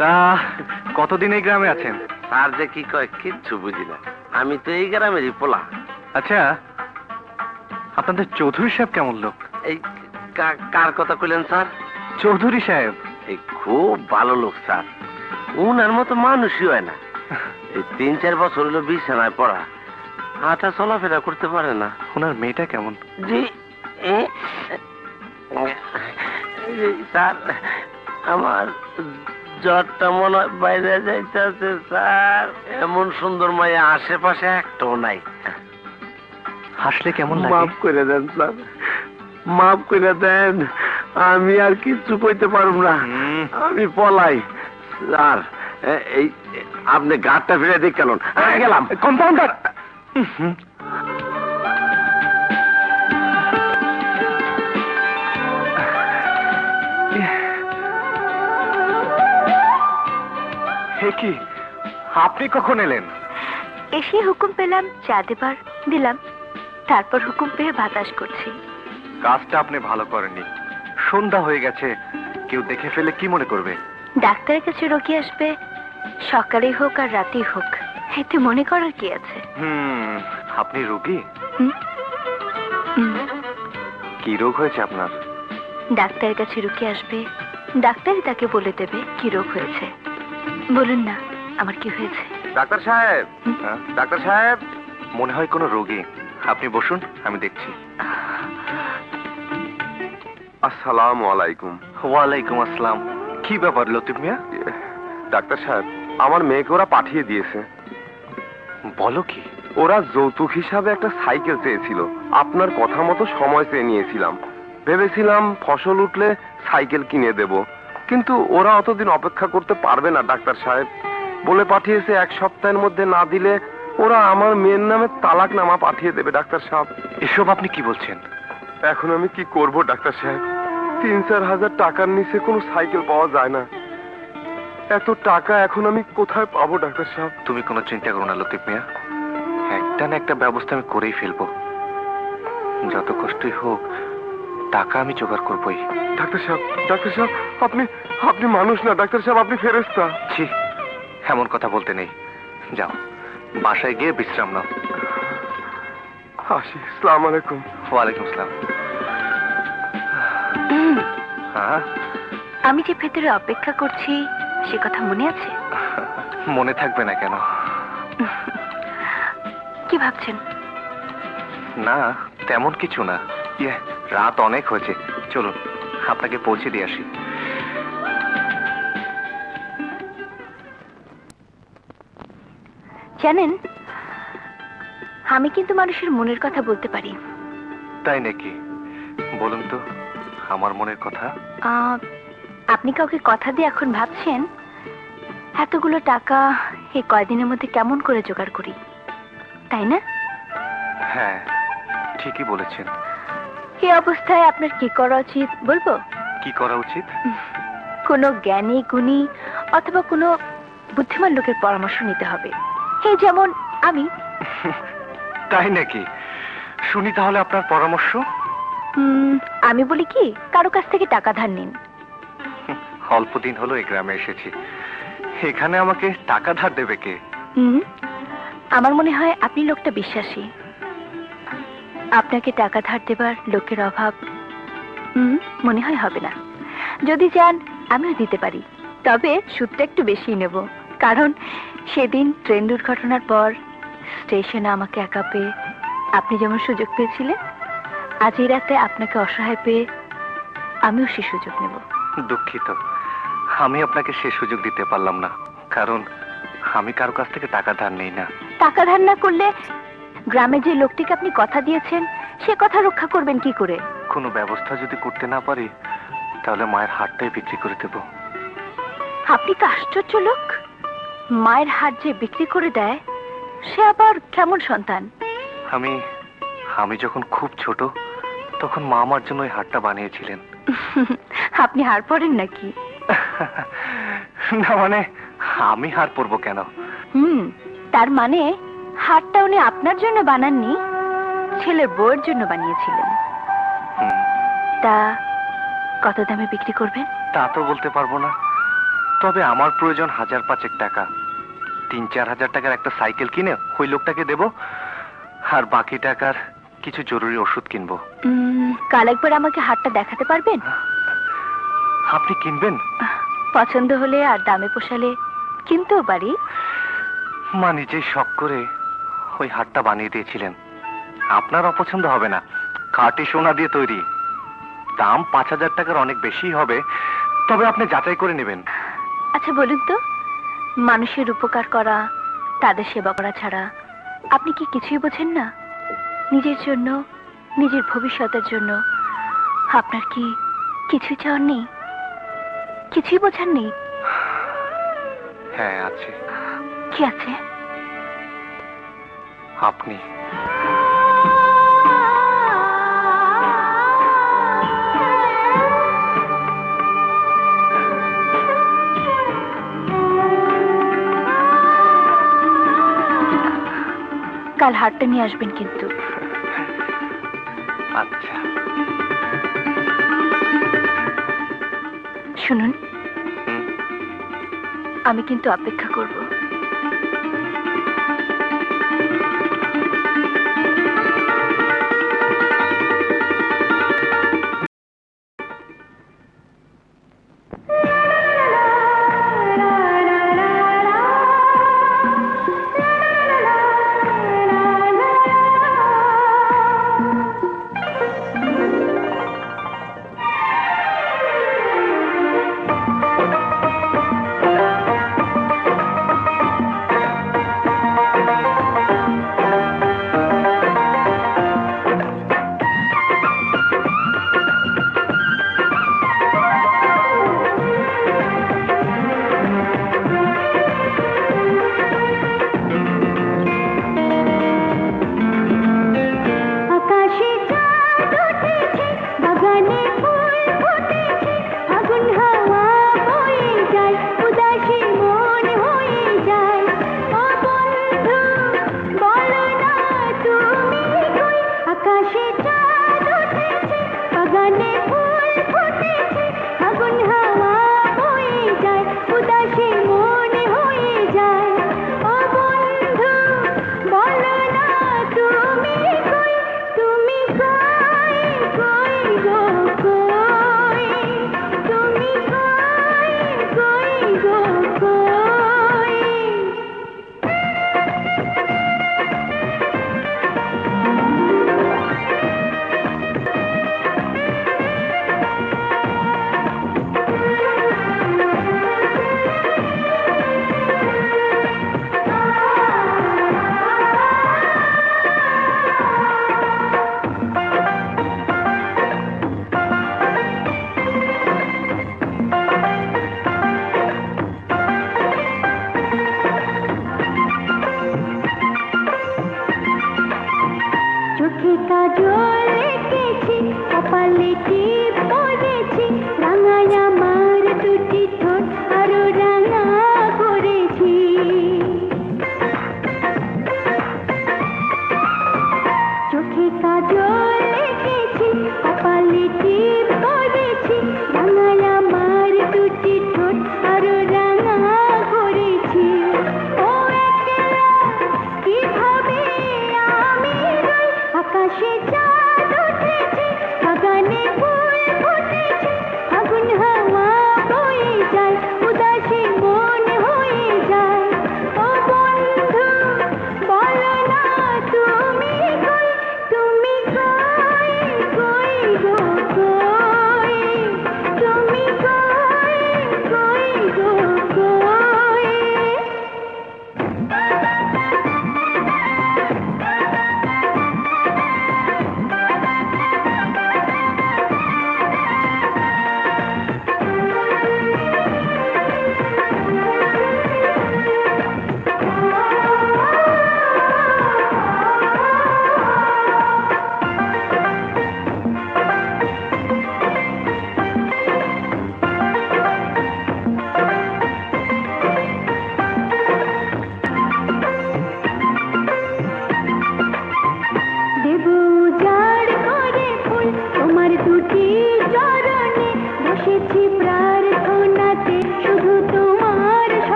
তা কতদিন এই গ্রামে আছেন? স্যার যে কি কয় কিচ্ছু বুঝি না, আমি তো এই গ্রামেরই পোলা। আচ্ছা, আপনাদের চৌধুরী সাহেব কেমন লোক? এই কার কথা কইলেন স্যার? চৌধুরী সাহেব এই খুব ভালো লোক স্যার, উনার মতো মানুষই হয় না। এই 3-4 বছর হলো বিছানায় পড়া, হাঁটা চলাফেরা করতে পারে না। ওনার মেয়েটা কেমন? জি স্যার, আমার জ্বরটা মনে হয় বাইরে যাইতেছে স্যার। এমন সুন্দর মায়া আশেপাশে একটাও নাই। হাসলে কেমন লাগে? মাফ করে দেন স্যার, মাফ করে দেন, আমি আর কিচ্ছু কইতে পারব না, আমি পলাই। স্যার এই আপনি গাড়টা ফিরে দেখ কেন? গেলাম। কম্পাউন্ডার, কি আপনি কখন এলেন? এসে হুকুম পেলাম চা দেবার, দিলাম। তারপর হুকুম পেয়ে বাতাস করছি। কাজটা আপনি ভালো করেননি। সন্ধ্যা হয়ে গেছে, কেউ দেখে ফেলে কি মনে করবে? ডাক্তারের কাছে রোগী আসবে, সকালেই হোক আর রাতেই হোক, এতে মনে করার কি আছে? আপনি রোগী? হুম? হুম। কি রোগ হয়েছে আপনার? ডাক্তারের কাছে রোগী আসবে, ডাক্তারই তাকে বলে দেবে কি রোগ হয়েছে। বলুন না, আমার কি হয়েছে? ডাক্তার সাহেব, ডাক্তার সাহেব, মনে হয় কোনো রোগী। আপনি বসুন, আমি দেখছি। আসসালামু আলাইকুম। ওয়ালাইকুম আসসালাম। কি ব্যাপার লতিফ মিয়া? ডাক্তার সাহেব, আমার মেয়েকে ওরা পাঠিয়ে দিয়েছে। বলো কি? ওরা যৌতুক হিসাবে একটা সাইকেল চেয়েছিল। আপনার কথা মতো সময় চেয়ে নিয়েছিলাম। ভেবেছিলাম ফসল উঠলে সাইকেল কিনে দেব, কিন্তু ওরা অতদিন অপেক্ষা করতে পারবে না ডাক্তার সাহেব। বলে পাঠিয়েছে 1 সপ্তাহের মধ্যে না দিলে ওরা আমার মেয়ের নামে তালাকনামা পাঠিয়ে দেবে ডাক্তার সাহেব। এসব আপনি কি বলছেন? এখন আমি কি করব ডাক্তার সাহেব? 3-4 হাজার টাকার নিচে কোনো সাইকেল পাওয়া যায় না। এত টাকা এখন আমি কোথায় পাবো ডাক্তার সাহেব? তুমি কোনো চিন্তা করো না লতিফ মিয়া, একটা না একটা ব্যবস্থা আমি করেই ফেলবো। যত কষ্টই হোক, টাকা আমি জোগাড় করবোই। ডাক্তার সাহেব, ডাক্তার সাহেব, আপনি আপনি মানুষ না ডাক্তার সাহেব, আপনি ফেরেশতা। ছি, এমন কথা বলতে নেই। যাও, বাসায় গিয়ে বিশ্রাম নাও। আসি, আসসালামু আলাইকুম। ওয়ালাইকুম আসসালাম। হ্যাঁ, আমি যে ভেতরে অপেক্ষা করছি সে কথা মনে আছে? মনে থাকবে না কেন? কি ভাবছেন? না, তেমন কিছু না। রাত অনেক হয়েছে, চলুন আপনাকে পৌঁছে দিয়ে আসি। জানেন, আমি কিন্তু মানুষের মনের কথা বলতে পারি। তাই নাকি? বলুন তো আমার মনের কথা। আপনি কাউকে কথা দিয়ে এখন ভাবছেন এতগুলো টাকা এই কয়দিনের মধ্যে কেমন করে জোগাড় করি, তাই না? হ্যাঁ, ঠিকই বলেছেন। এই অবস্থায় আপনার কি করা উচিত বলবো? কি করা উচিত? কোনো জ্ঞানী গুণী অথবা কোনো বুদ্ধিমান লোকের পরামর্শ নিতে হবে, এই যেমন আমি। তাই নাকি? শুনি তাহলে আপনার পরামর্শ। আমি বলি কি, কারো কাছ থেকে টাকা ধার নিন। অল্প দিন হলো এই গ্রামে এসেছি, এখানে আমাকে টাকা ধার দেবে কে? আমার মনে হয় আপনি লোকটা বিশ্বাসী। আপনাকে টাকা ধার দেবার লোকের অভাব মনে হয় হবে না। যদি চান আমিও দিতে পারি, তবে সুদটা একটু বেশি নেব, কারণ সেদিন ট্রেন দুর্ঘটনার পর স্টেশনে আমাকে একা পেয়ে আপনি যেমন সুযোগ পেয়েছিলেন, আজ এই রাতে আপনাকে অসহায় পেয়ে আমিও সে সুযোগ নেব। দুঃখিত, আমি আপনাকে সে সুযোগ দিতে পারলাম না, কারণ আমি কারো কাছ থেকে টাকা ধার নেই না। টাকা ধার না করলে গ্রামে যে লোকটিকে আপনি কথা দিয়েছেন সে কথা রক্ষা করবেন কি করে? কোনো ব্যবস্থা যদি করতে না পারি, তাহলে মায়ের হাটটাই বিক্রি করে দেব। আপনি তো আশ্চর্য লোক। মায়ের হাট যে বিক্রি করে দেয় সে আবার কেমন সন্তান? আমি যখন খুব ছোট তখন মা আমার জন্য ওই হাটটা বানিয়েছিলেন। আপনি হার পড়েন নাকি? না মানে, আমি হার পরবো কেন? তার মানে হাটটা উনি আপনার জন্য বানাননি, ছেলের বউয়ের জন্য বানিয়েছিলেন। তা কত দামে বিক্রি করবেন? তা তো বলতে পারবো না, তবে আমার প্রয়োজন 1,000-5 টাকা। 3-4 হাজার টাকার একটা সাইকেল কিনে ওই লোকটাকে দেব, আর বাকি টাকার কিছু জরুরি ওষুধ কিনবো। কাল একবার আমাকে হাটটা দেখাতে পারবেন? আপনি কিনবেন? পছন্দ হলে আর দামে পোষালে কিনতেও পারি। মা নিজেই শখ করে ওই হাটটা বানিয়ে দিয়েছিলেন। আপনার অপছন্দ হবে না, খাঁটি সোনা দিয়ে তৈরি। দাম 5,000 টাকার অনেক বেশি হবে, তবে আপনি যাচাই করে নেবেন। আচ্ছা বলুন তো, মানুষের উপকার করা, তাদের সেবা করা ছাড়া আপনি কি কিছুই বোঝেন না? নিজের জন্য, নিজের ভবিষ্যতের জন্য আপনার কি কিছুই চাওয়ার নেই? কিছুই বোঝার নেই? হ্যাঁ আছে। কি আছে? আপনি। কাল হাটটা নিয়ে আসবেন কিন্তু। আচ্ছা। শুনুন, হুম, আমি কিন্তু অপেক্ষা করব।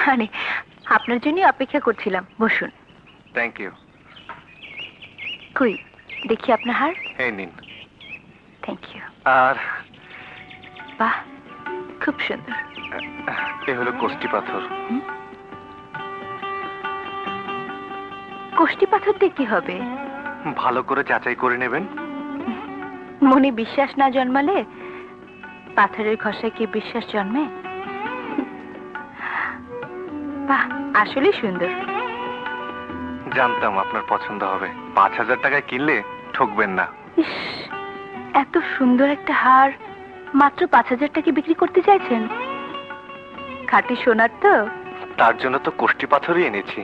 মানে আপনার জন্য অপেক্ষা করছিলাম, বসুন। Thank you. কই দেখি আপনার হার। এই নিন। Thank you. আর বাহ, খুব সুন্দর। এ হলো কোষ্টি পাথর। কোষ্টি পাথর দিয়ে কি হবে? ভালো করে যাচাই করে নেবেন। মনে বিশ্বাস না জন্মালে পাথরের ঘষায় কি বিশ্বাস জন্মে? বাহ, আসলে সুন্দর। জানতাম আপনার পছন্দ হবে। 5,000 টাকায় কিনলে ঠকবেন না। ইস, এত সুন্দর একটা হার মাত্র 5,000 টাকা বিক্রি করতে চাইছেন? খাঁটি সোনার তো? তার জন্য তো কোষ্টি পাথরই এনেছি।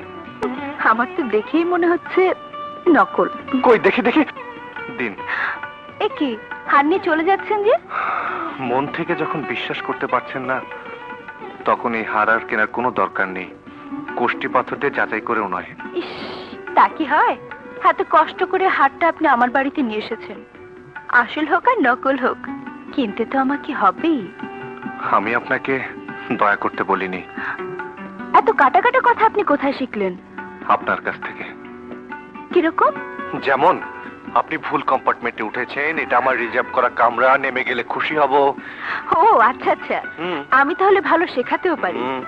আমার তো দেখেই মনে হচ্ছে নকল। কই দেখি দেখি। দিন। এ কি, হার নিয়ে চলে যাচ্ছেন যে? মন থেকে যখন বিশ্বাস করতে পারছেন না, তখন এই হার আর কেনার কোনো দরকার নেই। কোষ্টি পাথর দিয়ে যাচাই করেও নয়। ইস, তা কি হয়? এত কষ্ট করে হারটা আপনি আমার বাড়িতে নিয়ে এসেছেন। আসল হোক আর নকল হোক, কিনতে তো আমাকে হবেই। আমি আপনাকে দয়া করতে বলিনি। এত কাটা কাটা কথা আপনি কোথায় শিখলেন? আপনার কাছ থেকে। কিরকম? যেমন আপনি ভুল কম্পার্টমেন্টে উঠেছেন, এটা আমার রিজার্ভ করা কামরা, নেমে গেলে খুশি হব। ও আচ্ছা আচ্ছা, হুম। আমি তাহলে ভালো শেখাতেও পারি। হুম।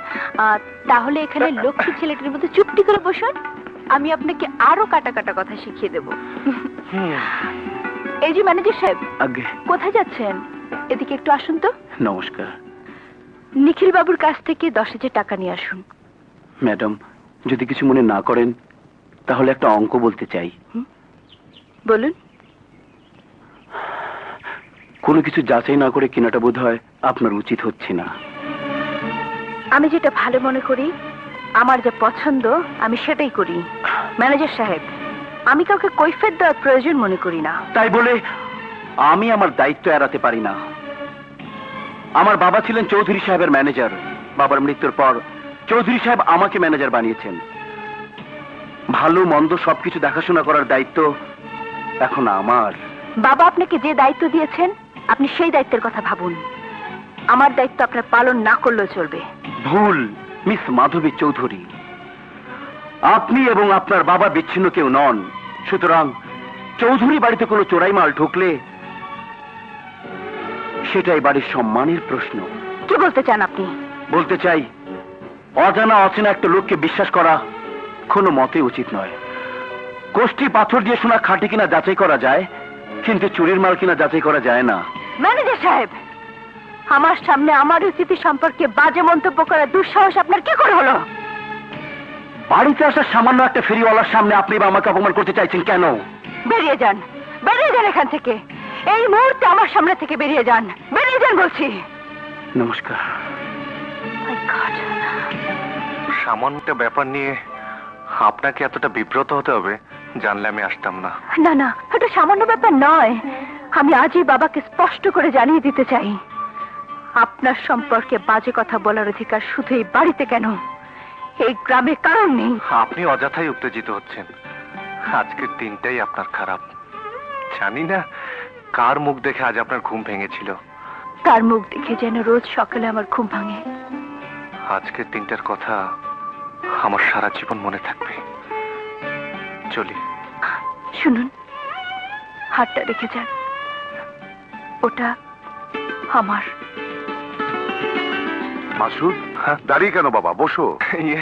তাহলে এখানে লক্ষ্মী ছেলেটির মতো চুপটি করে বসুন, আমি আপনাকে আরো কাটা কাটা কথা শিখিয়ে দেব। হুম। এই যে ম্যানেজার সাহেব, আগে কোথায় যাচ্ছেন? এদিকে একটু আসুন তো। নমস্কার। নিখিল বাবুর কাছ থেকে 10,000 টাকা নিয়ে আসুন। ম্যাডাম, যদি কিছু মনে না করেন তাহলে একটা অঙ্ক বলতে চাই। বলুন। কোনো কিছু যাচাই না করে কেনাটা বোধ হয় আপনার উচিত হচ্ছে না। আমি যেটা ভালো মনে করি, আমার যা পছন্দ, আমি সেটাই করি। ম্যানেজার সাহেব, আমি কাউকে কৈফিয়ত দেওয়ার প্রয়োজন মনে করি না। তাই বলে আমি আমার দায়িত্ব এড়াতে পারি না। আমার বাবা ছিলেন চৌধুরী সাহেবের ম্যানেজার। বাবার মৃত্যুর পর চৌধুরী সাহেব আমাকে ম্যানেজার বানিয়েছেন। ভালো মন্দ সবকিছু দেখাশোনা করার দায়িত্ব এখন আমার। বাবা আপনাকে যে দায়িত্ব দিয়েছেন, আপনি সেই দায়িত্বের কথা ভাবুন। আমার দায়িত্ব আপনার পালন না করলেও চলবে। ভুল, মিস মাধবী চৌধুরী। আপনি এবং আপনার বাবা বিচ্ছিন্ন কেউ নন। সুতরাং চৌধুরী বাড়িতে কোনো চোরাই মাল ঢুকলে সেটাই বাড়ির সম্মানের প্রশ্ন। কি বলতে চান আপনি? বলতে চাই, অজানা অচেনা একটা লোককে বিশ্বাস করা কোনো মতে উচিত নয়। কোষ্টি পাথর দিয়ে সোনা খাঁটি কিনা যাচাই করা যায়, কিন্তু চুরির মাল কিনা যাচাই করা যায় না। ম্যানেজার সাহেব, আমার সামনে আমার উচিতি সম্পর্কে বাজে মন্তব্য করার দুঃসাহস আপনার কি করে হলো? বাড়িতে আসা সামান্য একটা ফেরিওয়ালার সামনে আপনি বা আমাকে অপমান করতে চাইছেন কেন? বেরিয়ে যান, বেরিয়ে যান এখান থেকে। এই মুহূর্তে আমার সামনে থেকে বেরিয়ে যান, বেরিয়ে যান বলছি। নমস্কার। My God! সামান্য একটা ব্যাপার নিয়ে আপনাকে এতটা বিব্রত হতে হবে জানলে আমি আসতাম না। না না, এটা সামান্য ব্যাপার নয়। আমি আজই বাবাকে স্পষ্ট করে জানিয়ে দিতে চাই, আপনার সম্পর্কে বাজে কথা বলার অধিকার শুধু এই বাড়িতে কেন, এই গ্রামে কারণ নেই। আপনি অযথাই উত্তেজিত হচ্ছেন। আজকের দিনটাই আপনার খারাপ। জানি না কার মুখ দেখে আজ আপনার ঘুম ভেঙেছিল। তার মুখ দেখে যেন রোজ সকালে আমার ঘুম ভাঙে। আজকের দিনটার কথা আমার সারা জীবন মনে থাকবে। চলি। শুনুন, হাতটা রেখে যান, ওটা আমার। মাসুদ, হ্যাঁ? দাঁড়িয়ে কেন বাবা, বসো। ইয়ে,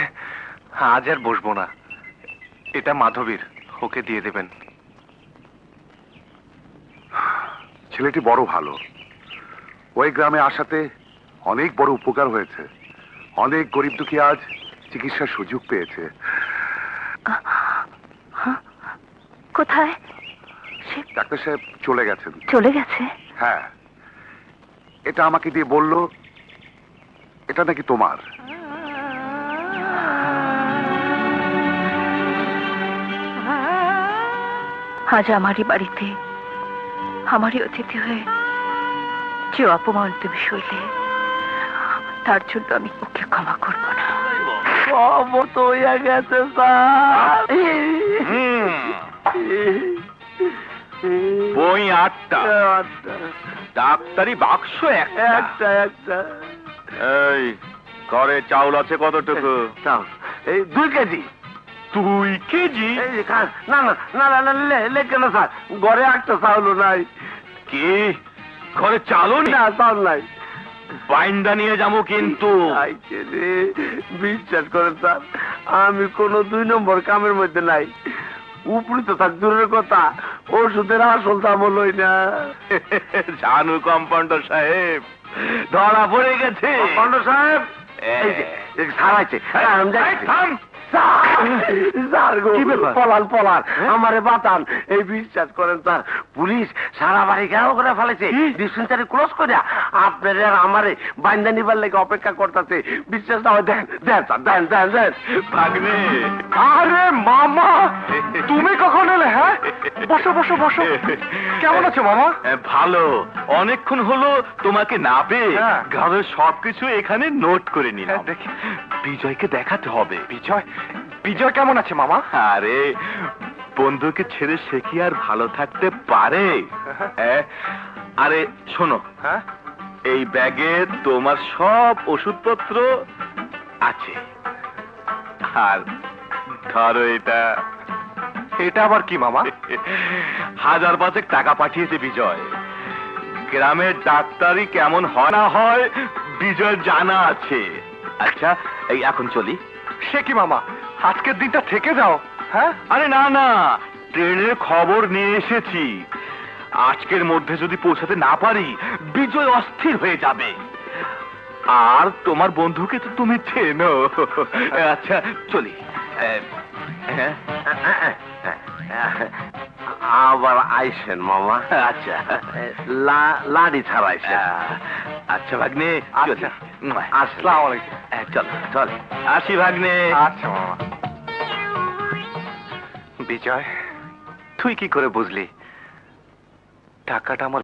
আজ আর বসবো না। এটা মাধবীর, ওকে দিয়ে দেবেন। ছেলেটি বড় ভালো। ওই গ্রামে আসাতে অনেক বড় উপকার হয়েছে। অনেক গরিব দুঃখী আজ চিকিৎসার সুযোগ পেয়েছে। কোথায়? সে ডাক্তার সাহেব চলে গেছেন। চলে গেছে? হ্যাঁ, এটা আমাকে দিয়ে বলল এটা নাকি তোমার। আজ আমারই বাড়িতে আমারই অতিথি হয়ে যে অপমান তুমি সইলে, তার জন্য আমি ওকে ক্ষমা করব না। সমত হইয়া গেছে স্যার। বই 8টা, ডাক্তারি বাক্স একটা। একটা এই ঘরে চাউল আছে কতটুকু? চাও এই 2 কেজি। 2 কেজি? এই যে না না না না না কেন স্যার, ঘরে একটা চাউলও নাই। কি ঘরে চালও না চাউল নাই। বাইন্দা নিয়ে যাবো কিন্তু। আইছে রে, বিশ্বাস করেন স্যার, আমি কোনো 2 নম্বর কামের মধ্যে নাই। উপরে তো থাক দূরের কথা, ওষুধের আসল দাম লই না। জানু কম্পাউন্ডার সাহেব, ধরা পড়ে গেছে। কম্পাউন্ডার সাহেব, এই যে স্যার আইছে, আমি যাচ্ছি। থাম। স্যার গো, পলান আমারে বাতান। এই বিশ্বাস করেন স্যার, পুলিশ সারা বাড়ি ঘেরাও করে ফেলেছে, ডিসপেন্সারি ক্লোজ করে আপনার আর আমারে বাইন্দা নিবার লেগে অপেক্ষা করতেছে। বিশ্বাস না হয় দেন দেন স্যার, দেন দেন দেন। ভাগ্নে, আরে মামা, তুমি কখন এলে? হ্যাঁ, বসো বসো বসো। কেমন আছো মামা? ভালো। অনেকক্ষণ হলো তোমাকে না পেয়ে হ্যাঁ। ঘরের সবকিছু এখানে নোট করে নিলাম। হ্যাঁ, দেখি। বিজয়কে দেখাতে হবে। বিজয়, বিজয় কেমন আছে মামা? আরে বন্ধুকে ছেড়ে সে কি আর ভালো থাকতে পারে? হ্যাঁ? আরে শোনো, হ্যাঁ, এই ব্যাগে তোমার সব ওষুধপত্র আছে। আর ধরো এটা। এটা আবার কি মামা? 1000 টাকা পাঠিয়েছে বিজয়। গ্রামের ডাক্তারি কেমন হয় না হয় বিজয় জানা আছে। আচ্ছা, এই এখন চলি। সে কি মামা, আজকের দিনটা থেকে যাও। হ্যাঁ, আরে না না, ট্রেনের খবর নিয়ে এসেছি। আজকের মধ্যে যদি পৌঁছাতে না পারি, বিজয় অস্থির হয়ে যাবে। আর তোমার বন্ধুকে তো তুমি চেনো। আচ্ছা চলি। হ্যাঁ, আবার আইসেন মামা। আচ্ছা লাড়ি ছাড়াইছেন। আচ্ছা ভাগ্নে, চলি। আচ্ছা। আসসালামু আসসালামু আলাইকুম। চল চল, আসি ভাগ্নে। আচ্ছা মামা। বিজয়, তুই কি করে বুঝলি টাকাটা আমার?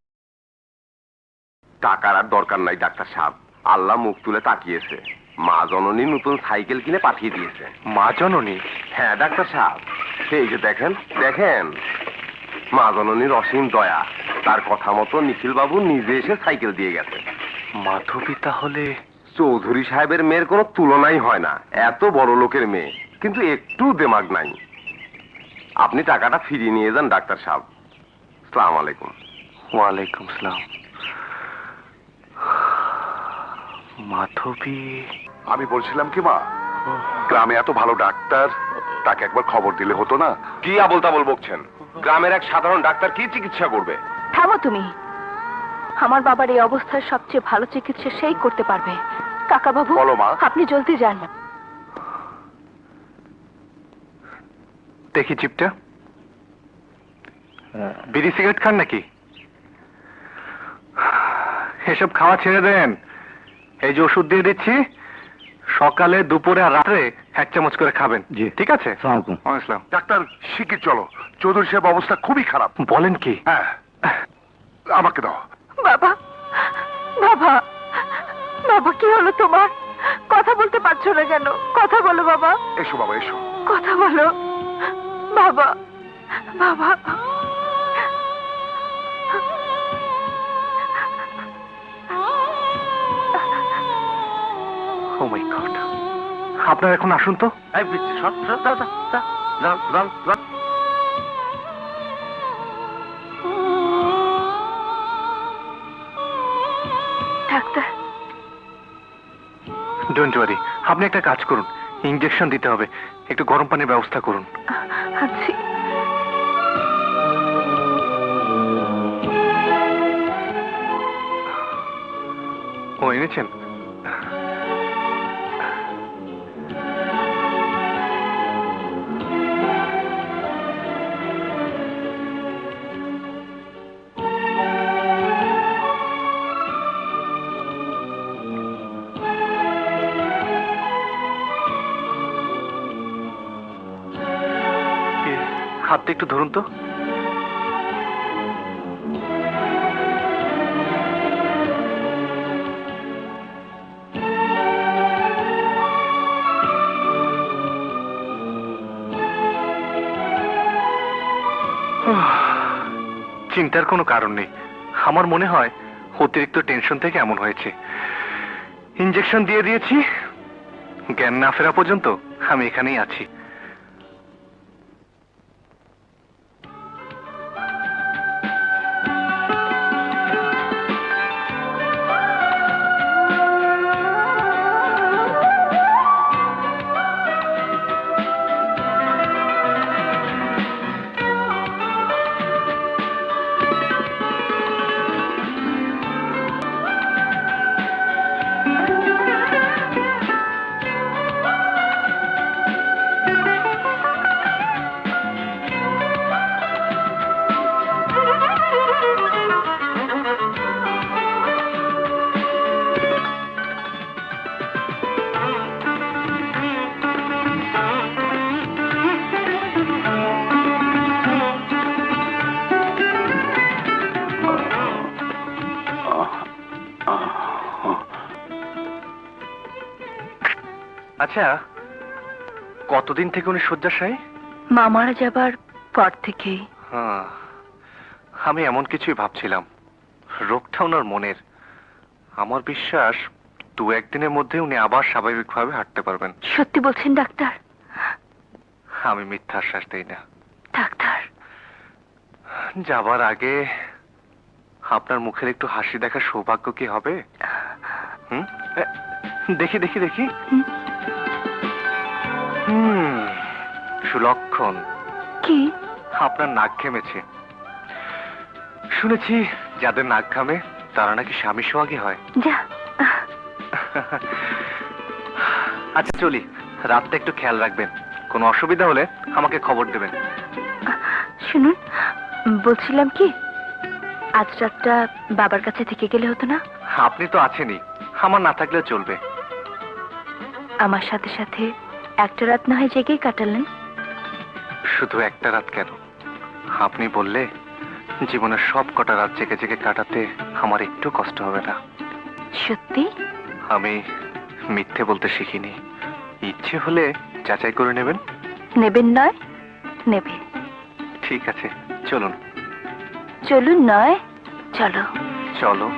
টাকার আর দরকার নাই ডাক্তার সাহেব, আল্লাহ মুখ তুলে তাকিয়েছে। মা জননী নতুন সাইকেল কিনে পাঠিয়ে দিয়েছে। মা জননী? হ্যাঁ ডাক্তার সাহেব, এই যে দেখেন দেখেন, মা জননীর অসীম দয়া। তার কথা মতো নিখিল বাবু নিজে এসে সাইকেল দিয়ে গেছে। মাধবী তাহলে? চৌধুরী সাহেবের মেয়ের কোনো তুলনাই হয় না। এত বড় লোকের মেয়ে, কিন্তু একটু দেমাগ নাই। আপনি টাকাটা ফিরিয়ে নিয়ে যান ডাক্তার সাহেব। আসসালামু আলাইকুম। ওয়ালাইকুম সালাম। মাধবী? আমি বলছিলাম কি মা, গ্রামে এত ভালো ডাক্তার, তাকে একবার খবর দিলে হতো না? কি আবোল তাবোল বকছেন? গ্রামের এক সাধারণ ডাক্তার কি চিকিৎসা করবে? থামো তুমি। আমার বাবার এই অবস্থার সবচেয়ে ভালো চিকিৎসা সেই করতে পারবে। কাকা বাবু, বলো মা। আপনি জলদি যান। দেখি চিপটা। বিড়ি সিগারেট খান নাকি? এসব খাওয়া ছেড়ে দেন। এই যে ওষুধ দিয়ে দিচ্ছি, সকালে দুপুরে আর রাত্রে 1 চামচ করে খাবেন। জি। ঠিক আছে? আসসালাম। ডাক্তার শিগগির চলো, চৌধুরী সাহেব অবস্থা খুবই খারাপ। বলেন কি? হ্যাঁ, আমাকে দাও। বাবা, বাবা, বাবা, কি হলো তোমার? কথা বলতে পারছো না কেন? কথা বলো বাবা, এসো বাবা এসো। কথা বলো বাবা, বাবা। ও মাই গড। আপনারা এখন আসুন তো। এই বিশ্বাস, সব সব দাও দাও দাও দাও দাও। ডাক্তার, ডোন্ট ওয়ারি, আপনি একটা কাজ করুন, ইনজেকশন দিতে হবে, একটু গরম পানির ব্যবস্থা করুন। আছি। ও এনেছেন? হাতটা একটু ধরুন তো। চিন্তার কোনো কারণ নেই। আমার মনে হয় অতিরিক্ত টেনশন থেকে এমন হয়েছে। ইনজেকশন দিয়ে দিয়েছি, জ্ঞান না ফেরা পর্যন্ত আমি এখানেই আছি। আচ্ছা, কতদিন থেকে উনি শয্যাশায়ী? মা মারা যাবার পর থেকেই। হ্যাঁ, আমি এমন কিছুই ভাবছিলাম। রোগটা ওনার মনের। আমার বিশ্বাস 2-1 দিনের মধ্যে উনি আবার স্বাভাবিকভাবে হাঁটতে পারবেন। সত্যি বলছেন ডাক্তার? আমি মিথ্যা আশ্বাস দেই না। ডাক্তার, যাবার আগে আপনার মুখের একটু হাসি দেখার সৌভাগ্য কি হবে? হুম? দেখি দেখি দেখি। সুলক্ষণ। কি? আপনার নাক ঘেমেছে। শুনেছি যাদের নাক ঘামে তারা নাকি স্বামী সোহাগী হয়। যা। আচ্ছা চলি, রাতটা একটু খেয়াল রাখবেন। কোনো অসুবিধা হলে আমাকে খবর দেবেন। শুনুন, বলছিলাম কি, আজ রাতটা বাবার কাছে থেকে গেলে হতো না? আপনি তো আছেনই, আমার না থাকলেও চলবে। আমার সাথে সাথে একটা রাত না হয় জেগেই কাটালেন। শুধু একটা রাত কেন, আপনি বললে জীবনের সব কটা রাত জেগে জেগে কাটাতে আমার একটু কষ্ট হবে না। সত্যি? আমি মিথ্যে বলতে শিখিনি। ইচ্ছে হলে যাচাই করে নেবেন। নেবেন নয়, নেবে। ঠিক আছে, চলুন। চলুন নয়, চলো। চলো।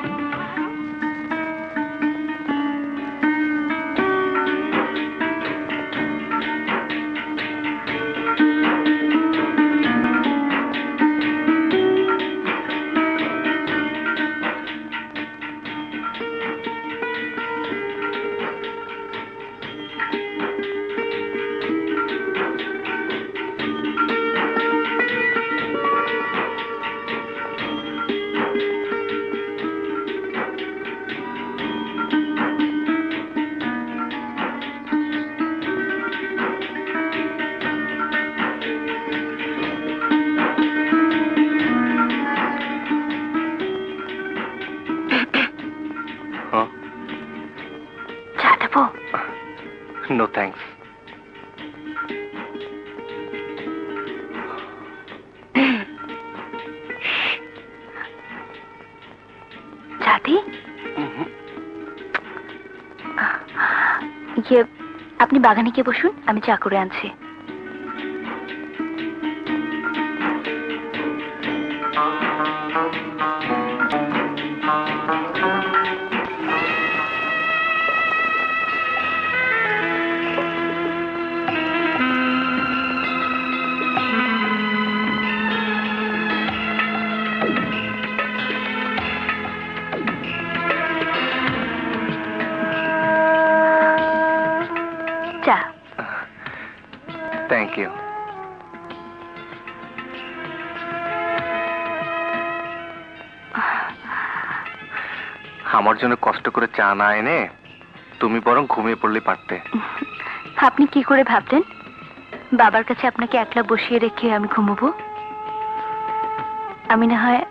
চা দেবো? No thanks. চা দি? ইয়ে, আপনি বাগানে গিয়ে বসুন, আমি চা করে আনছি। চা। Thank you. আমার জন্য কষ্ট করে চা না এনে তুমি বরং ঘুমিয়ে পড়লে পারতে। আপনি কি করে ভাবতেন বাবার কাছে আপনাকে একলা বসিয়ে রেখে আমি ঘুমোবো? আমি না হয়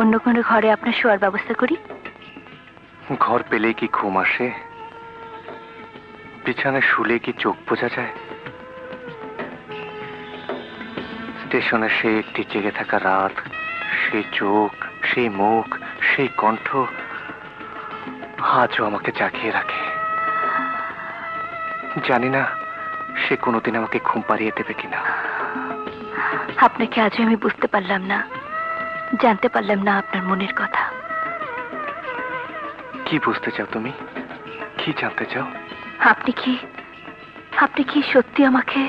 অন্য কোনো ঘরে আপনার শোয়ার ব্যবস্থা করি। ঘর পেলেই কি ঘুম আসে? বিছানায় শুলে কি চোখ বোঝা যায়? স্টেশনে সেই একটি জেগে থাকা রাত, সেই চোখ, সেই মুখ, সেই কণ্ঠ আজও আমাকে জাগিয়ে রাখে। জানি না সে কোনোদিন আমাকে ঘুম পাড়িয়ে দেবে কিনা। আপনাকে আজও আমি বুঝতে পারলাম না, জানতে পারলাম না আপনার মনের কথা। কি বুঝতে চাও তুমি? কি জানতে চাও? আপনি কি আপনি কি সত্যি আমাকে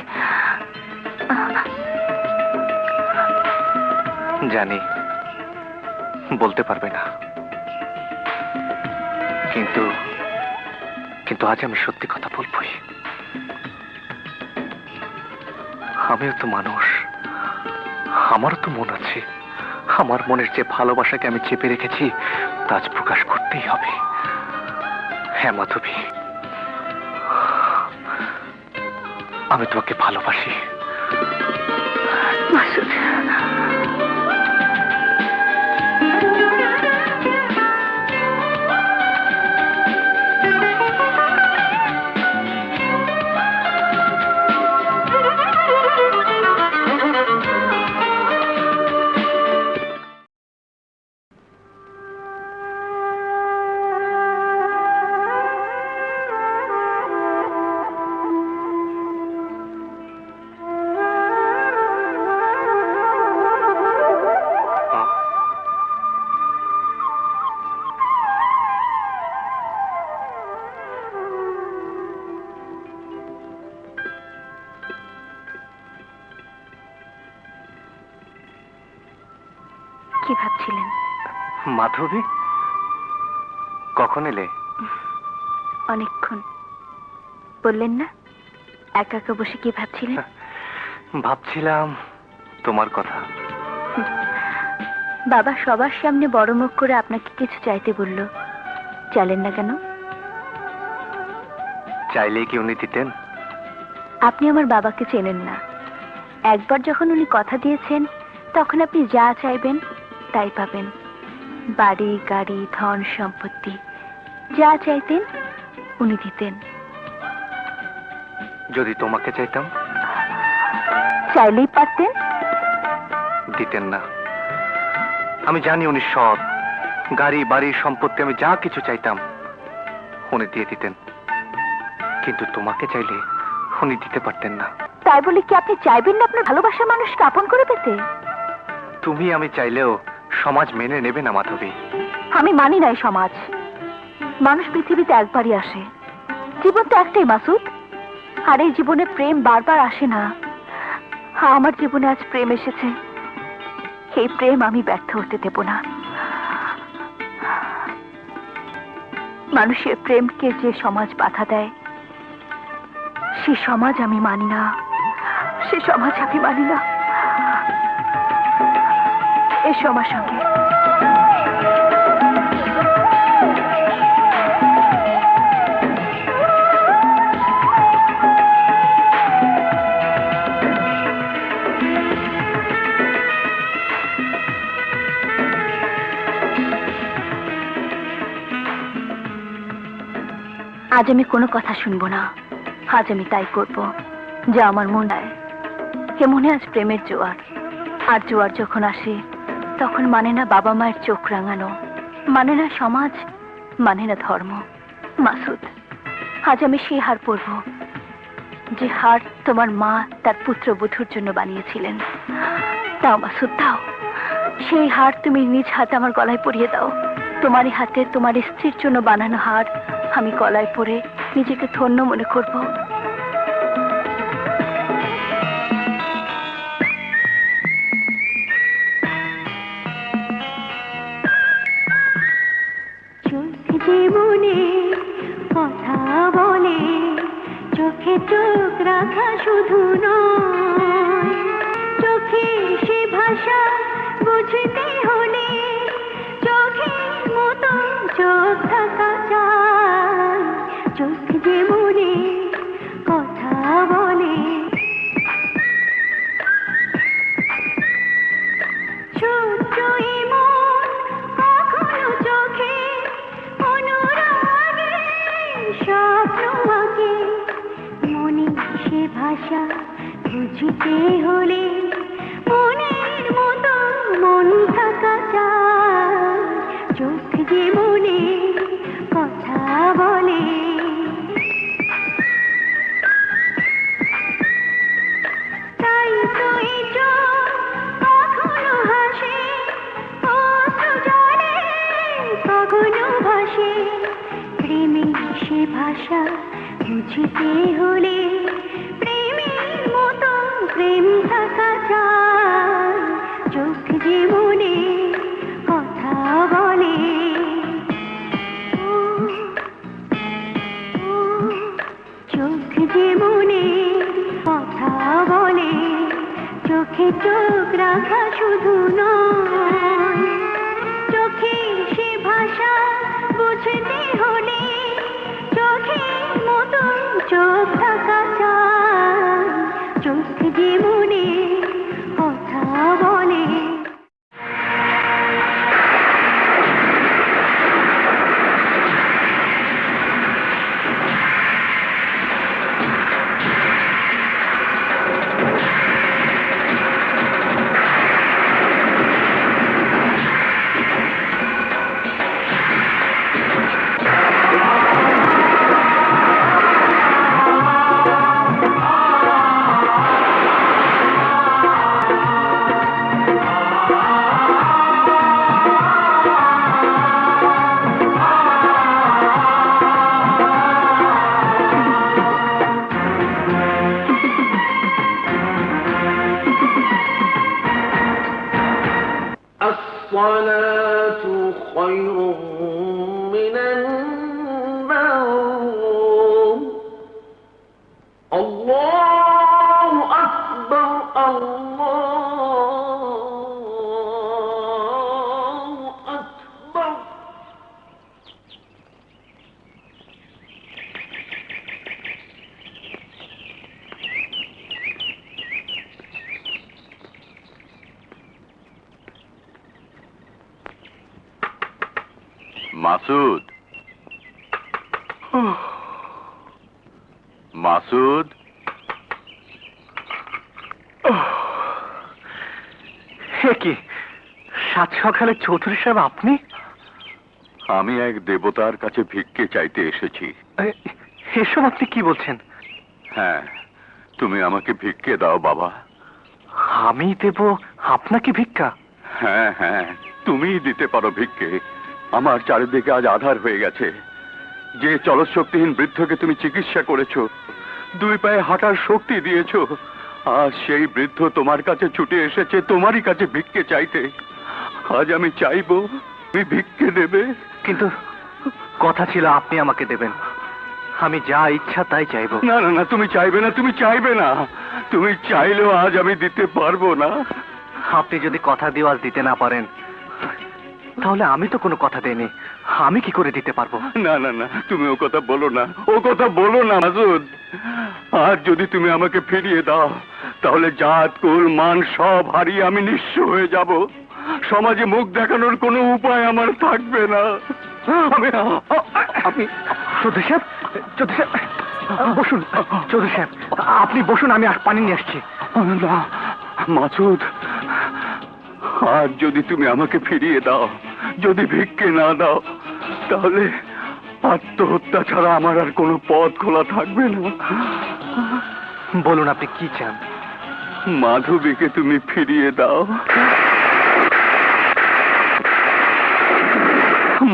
জানি বলতে পারবে না, কিন্তু কিন্তু আজ আমি সত্যি কথা বলবই। আমিও তো মানুষ, আমারও তো মন আছে। আমার মনের যে ভালোবাসাকে আমি চেপে রেখেছি তা আজ প্রকাশ করতেই হবে। হ্যাঁ মাধবী, আমি তোমাকে ভালোবাসি। মাসুদ, কি ভাবছিলেন? মাধবী, কখন এলে? অনেকক্ষণ। বললেন না একা একা বসে কি ভাবছিলেন? ভাবছিলাম তোমার কথা। বাবা সবার সামনে বড় মুখ করে আপনাকে কিছু চাইতে বলল, চাইলেন না কেন? চাইলে কি উনি দিতেন? আপনি আমার বাবাকে চেনেন না। একবার যখন উনি কথা দিয়েছেন তখন আপনি যা চাইবেন তাই পাবেন। বাড়ি, গাড়ি, ধন সম্পত্তি যা চাইতেন উনি দিতেন। যদি তোমাকে চাইতাম? চাইলেই পারতেন। দিতেন না। আমি জানি উনি সৎ। গাড়ি, বাড়ি, সম্পত্তি আমি যা কিছু চাইতাম উনি দিয়ে দিতেন, কিন্তু তোমাকে চাইলে উনি দিতে পারতেন না। তাই বলে কি আপনি চাইবেন না আপনার ভালোবাসার মানুষকে আপন করে পেতে? তুমি আমি চাইলেও সমাজ মেনে নেবে না মাধবী। আমি মানি নাই সমাজ। মানুষ পৃথিবীতে একবারই আসে, জীবন তো একটাই মাসুদ। আর এই জীবনে প্রেম বারবার আসে না। আমার জীবনে আজ প্রেম এসেছে, এই প্রেম আমি ব্যর্থ হতে দেব না। মানুষের প্রেমকে যে সমাজ বাধা দেয় সে সমাজ আমি মানি না, সে সমাজ আমি মানি না। এসো আমার সঙ্গে। আজ আমি কোনো কথা শুনবো না। আজ আমি তাই করব যা আমার মন চায়। হে মনে আজ প্রেমের জোয়ার, আর জোয়ার যখন আসে তখন মানে না বাবা মায়ের চোখ রাঙানো, মানে না সমাজ, মানে না ধর্ম। মাসুদ, আজ আমি সেই হার পরব যে হার তোমার মা তার পুত্রবধূর জন্য বানিয়েছিলেন। দাও মাসুদ, দাও সেই হার। তুমি নিজ হাতে আমার গলায় পরিয়ে দাও। তোমারই হাতে তোমার স্ত্রীর জন্য বানানো হার আমি গলায় পরে নিজেকে ধন্য মনে করব। জীবনে কথা বলে চোখে চোখ রাখা শুধু নয়, চোখে সে ভাষা বুঝতে হলে চোখের মতো চোখ থাকা চাই। চোখ জীবনে কথা বলে, ছোট্ট মন কখনো চোখে অনুরাগে স্বপ্ন আঁকে। মনে সে ভাষা বুঝতে হলে মনের মতো মন থাকা চাই। চোখ জীবনে কথা বলে। তাই তো এই চোখ কখনো হাসে, অশ্রু জলে কখনো ভাসে। প্রেমে সে ভাষা বুঝতে হলে মনে কথা বলে, চোখে চোখ রাখা শুধু নয়, চোখে সে ভাষা বুঝতে হলে চোখের মতন চোখ থাকা চাই, চোখ যে মনে কথা বলে। الصلاة خير من النوم. الله أكبر الله أكبر. মাসুদ, মাসুদ, হে কি সাত সকালে চৌধুরী সাহেব আপনি? আমি এক দেবতার কাছে ভিক্ষে চাইতে এসেছি। এসব আপনি কি বলছেন? হ্যাঁ, তুমি আমাকে ভিক্ষে দাও বাবা। আমি দেব আপনাকে ভিক্ষা? হ্যাঁ হ্যাঁ, তুমিই দিতে পারো ভিক্ষে। আমার চারিদিকে আজ আধার হয়ে গেছে। যে চলৎশক্তিহীন বৃদ্ধকে তুমি চিকিৎসা করেছো, দুই পায়ে হাঁটার শক্তি দিয়েছো, আজ সেই বৃদ্ধ তোমার কাছে ছুটে এসেছে তোমারই কাছে ভিক্ষে চাইতে। আজ আমি চাইবো তুমি ভিক্ষে দেবে। কিন্তু কথা ছিল আপনি আমাকে দেবেন, আমি যা ইচ্ছা তাই চাইবো। না না না, তুমি চাইবে না, তুমি চাইবে না। তুমি চাইলেও আজ আমি দিতে পারবো না। আপনি যদি কথা দিয়ে আজ দিতে না পারেন, তাহলে আমি তো কোনো কথা দেইনি, আমি কি করে দিতে পারবো? না না না, তুমি ও কথা বলো না, ও কথা বলো না মাসুদ। আজ যদি তুমি আমাকে ফিরিয়ে দাও, তাহলে জাত কুল মান সব হারিয়ে আমি নিঃস্ব হয়ে যাব। সমাজে মুখ দেখানোর কোনো উপায় আমার থাকবে না। আপনি চৌধুরী সাহেব, চৌধুরী সাহেব বসুন। চৌধুরী সাহেব আপনি বসুন, আমি আর পানি নিয়ে আসছি। না মাসুদ, আজ যদি তুমি আমাকে ফিরিয়ে দাও, যদি ভিক্ষে না দাও, তাহলে আত্মহত্যা ছাড়া আমার আর কোনো পথ খোলা থাকবে না। বলুন আপনি কি চান? মাধবীকে তুমি ফিরিয়ে দাও।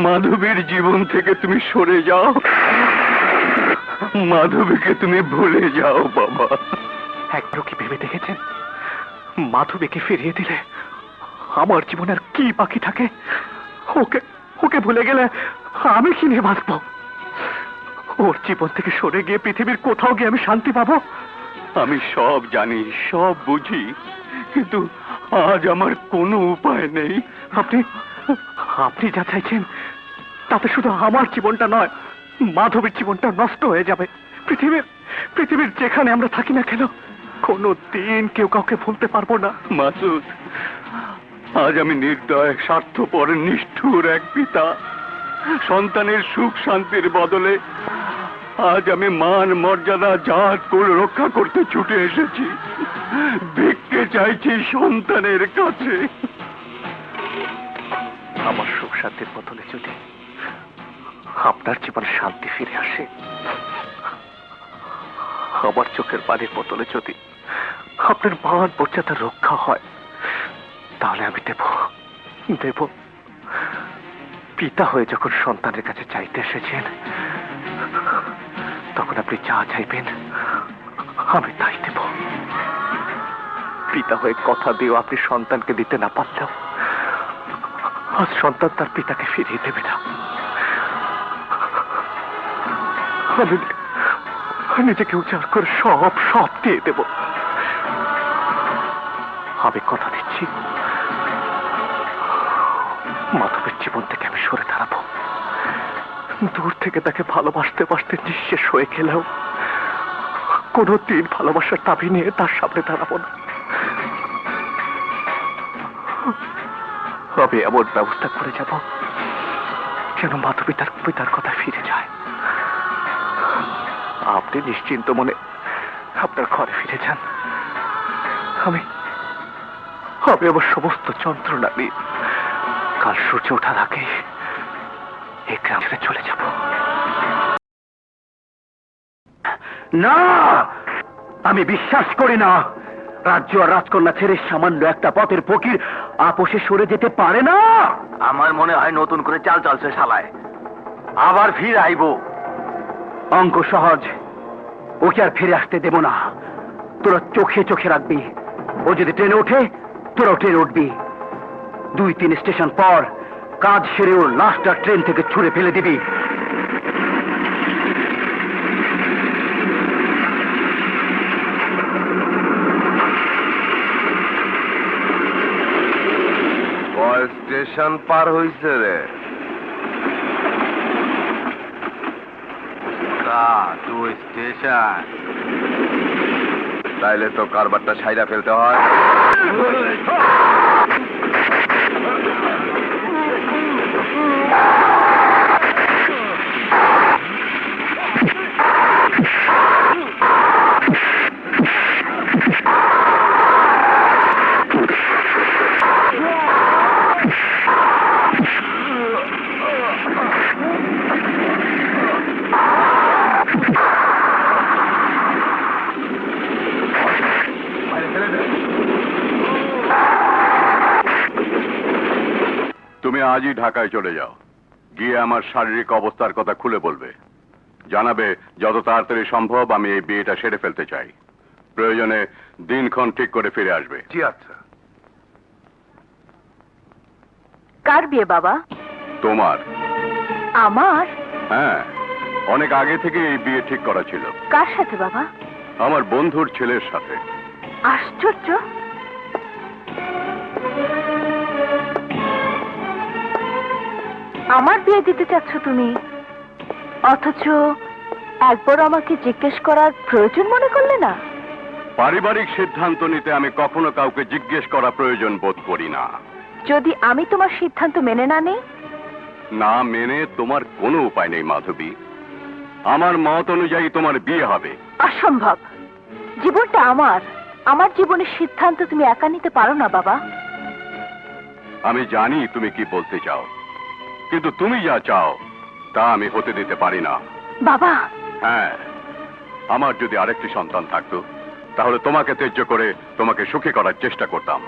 মাধবীর জীবন থেকে তুমি সরে যাও, মাধবীকে তুমি ভুলে যাও বাবা। একবারও কি ভেবে দেখেছেন মাধবীকে ফিরিয়ে দিলে আমার জীবনে আর কি বাকি থাকে? ওকে ওকে ভুলে গেলে আমি কি নিয়ে বাঁচবো? ওর জীবন থেকে সরে গিয়ে পৃথিবীর কোথাও গিয়ে আমি শান্তি পাবো? আমি সব জানি, সব বুঝি, কিন্তু আজ আমার কোনো উপায় নেই। আপনি আপনি যা চাইছেন তাতে শুধু আমার জীবনটা নয়, মাধবীর জীবনটা নষ্ট হয়ে যাবে। পৃথিবীর যেখানে আমরা থাকি না কেন, কোনো দিন কেউ কাউকে ভুলতে পারবো না। মাসুদ, আজ আমি নির্দয়, স্বার্থপর, নিষ্ঠুর এক পিতা। সন্তানের সুখ শান্তির বদলে আজ আমি মান মর্যাদা জাত কুল রক্ষা করতে ছুটে এসেছি। ভিক্ষে চাইছি সন্তানের কাছে। আমার সুখ শান্তির বদলে যদি আপনার জীবনে শান্তি ফিরে আসে, আমার চোখের পানির বদলে যদি আপনার মান মর্যাদা রক্ষা হয়, তাহলে আমি দেব। পিতা হয়ে যখন সন্তানের কাছে চাইতে এসেছেন, তখন আপনি যা চাইবেন আমি তাই দেব। পিতা হয়ে কথা দিয়েও আপনি সন্তানকে দিতে না পারলেও আজ সন্তান তার পিতাকে ফিরিয়ে দেবে না। নিজেকে উজাড় করে সব সব দিয়ে দেব। আমি কথা দিচ্ছি, মাধবের জীবন থেকে আমি সরে দাঁড়াবো। দূর থেকে তাকে ভালোবাসতে বাসতে নিঃশেষ হয়ে গেলেও কোনোদিন ভালোবাসার দাবি নিয়ে তার সামনে দাঁড়াবো না। আমি এমন ব্যবস্থা করে যাব যেন মাধবী তার পিতার কথা ফিরে যায়। আপনি নিশ্চিন্ত মনে আপনার ঘরে ফিরে যান। আমি আমার সমস্ত যন্ত্রণা নিয়ে কাল সূর্য ওঠার আগে এই গ্রাম ছেড়ে চলে যাব। না, আমি বিশ্বাস করি না রাজ্য আর রাজকন্যা ছেড়ে সামান্য একটা পথের ফকির আপোষে সরে যেতে পারে না। আমার মনে হয় নতুন করে চাল চলছে শালায়, আবার ফিরে আইব। অঙ্ক সহজ, ওকে আর ফিরে আসতে দেব না। তোরা চোখে চোখে রাখবি, ও যদি ট্রেনে ওঠে তোরাও ট্রেনে উঠবি। 2-3 স্টেশন পর কাজ সেরে ওর লাশটা ট্রেন থেকে ছুঁড়ে ফেলে দিবি। কয় স্টেশন পার হইছে রে? 2 স্টেশন। তাইলে তো কারবারটা ছাইরা ফেলতে হয়। তুমি আজই ঢাকায় চলে যাও, গিয়ে আমার শারীরিক অবস্থার কথা খুলে বলবে। জানাবে যত তাড়াতাড়ি সম্ভব আমি এই বিয়েটা সেরে ফেলতে চাই। প্রয়োজনে দিনক্ষণ ঠিক করে ফিরে আসবে। জি আচ্ছা। কার বিয়ে বাবা? তোমার। আমার? হ্যাঁ, অনেক আগে থেকে এই বিয়ে ঠিক করা ছিল। কার সাথে বাবা? আমার বন্ধুর ছেলের সাথে। আশ্চর্য, আমার বিয়ে দিতে চাচ্ছ তুমি, অথচ একবার আমাকে জিজ্ঞেস করার প্রয়োজন মনে করলে না? পারিবারিক সিদ্ধান্ত নিতে আমি কখনো কাউকে জিজ্ঞেস করা প্রয়োজন বোধ করি না। যদি আমি তোমার সিদ্ধান্ত মেনে না নেই? না মেনে তোমার কোনো উপায় নেই মাধবী। আমার মত অনুযায়ী তোমার বিয়ে হবে। অসম্ভব। জীবনটা আমার, আমার জীবনের সিদ্ধান্ত তুমি একা নিতে পারো না বাবা। আমি জানি তুমি কি বলতে চাও, কিন্তু তুমি যা চাও তা আমি হতে দিতে পারি না। বাবা, হ্যাঁ, আমার যদি আরেকটি সন্তান থাকতো তাহলে তোমাকে ত্যায্য করে তোমাকে সুখী করার চেষ্টা করতাম,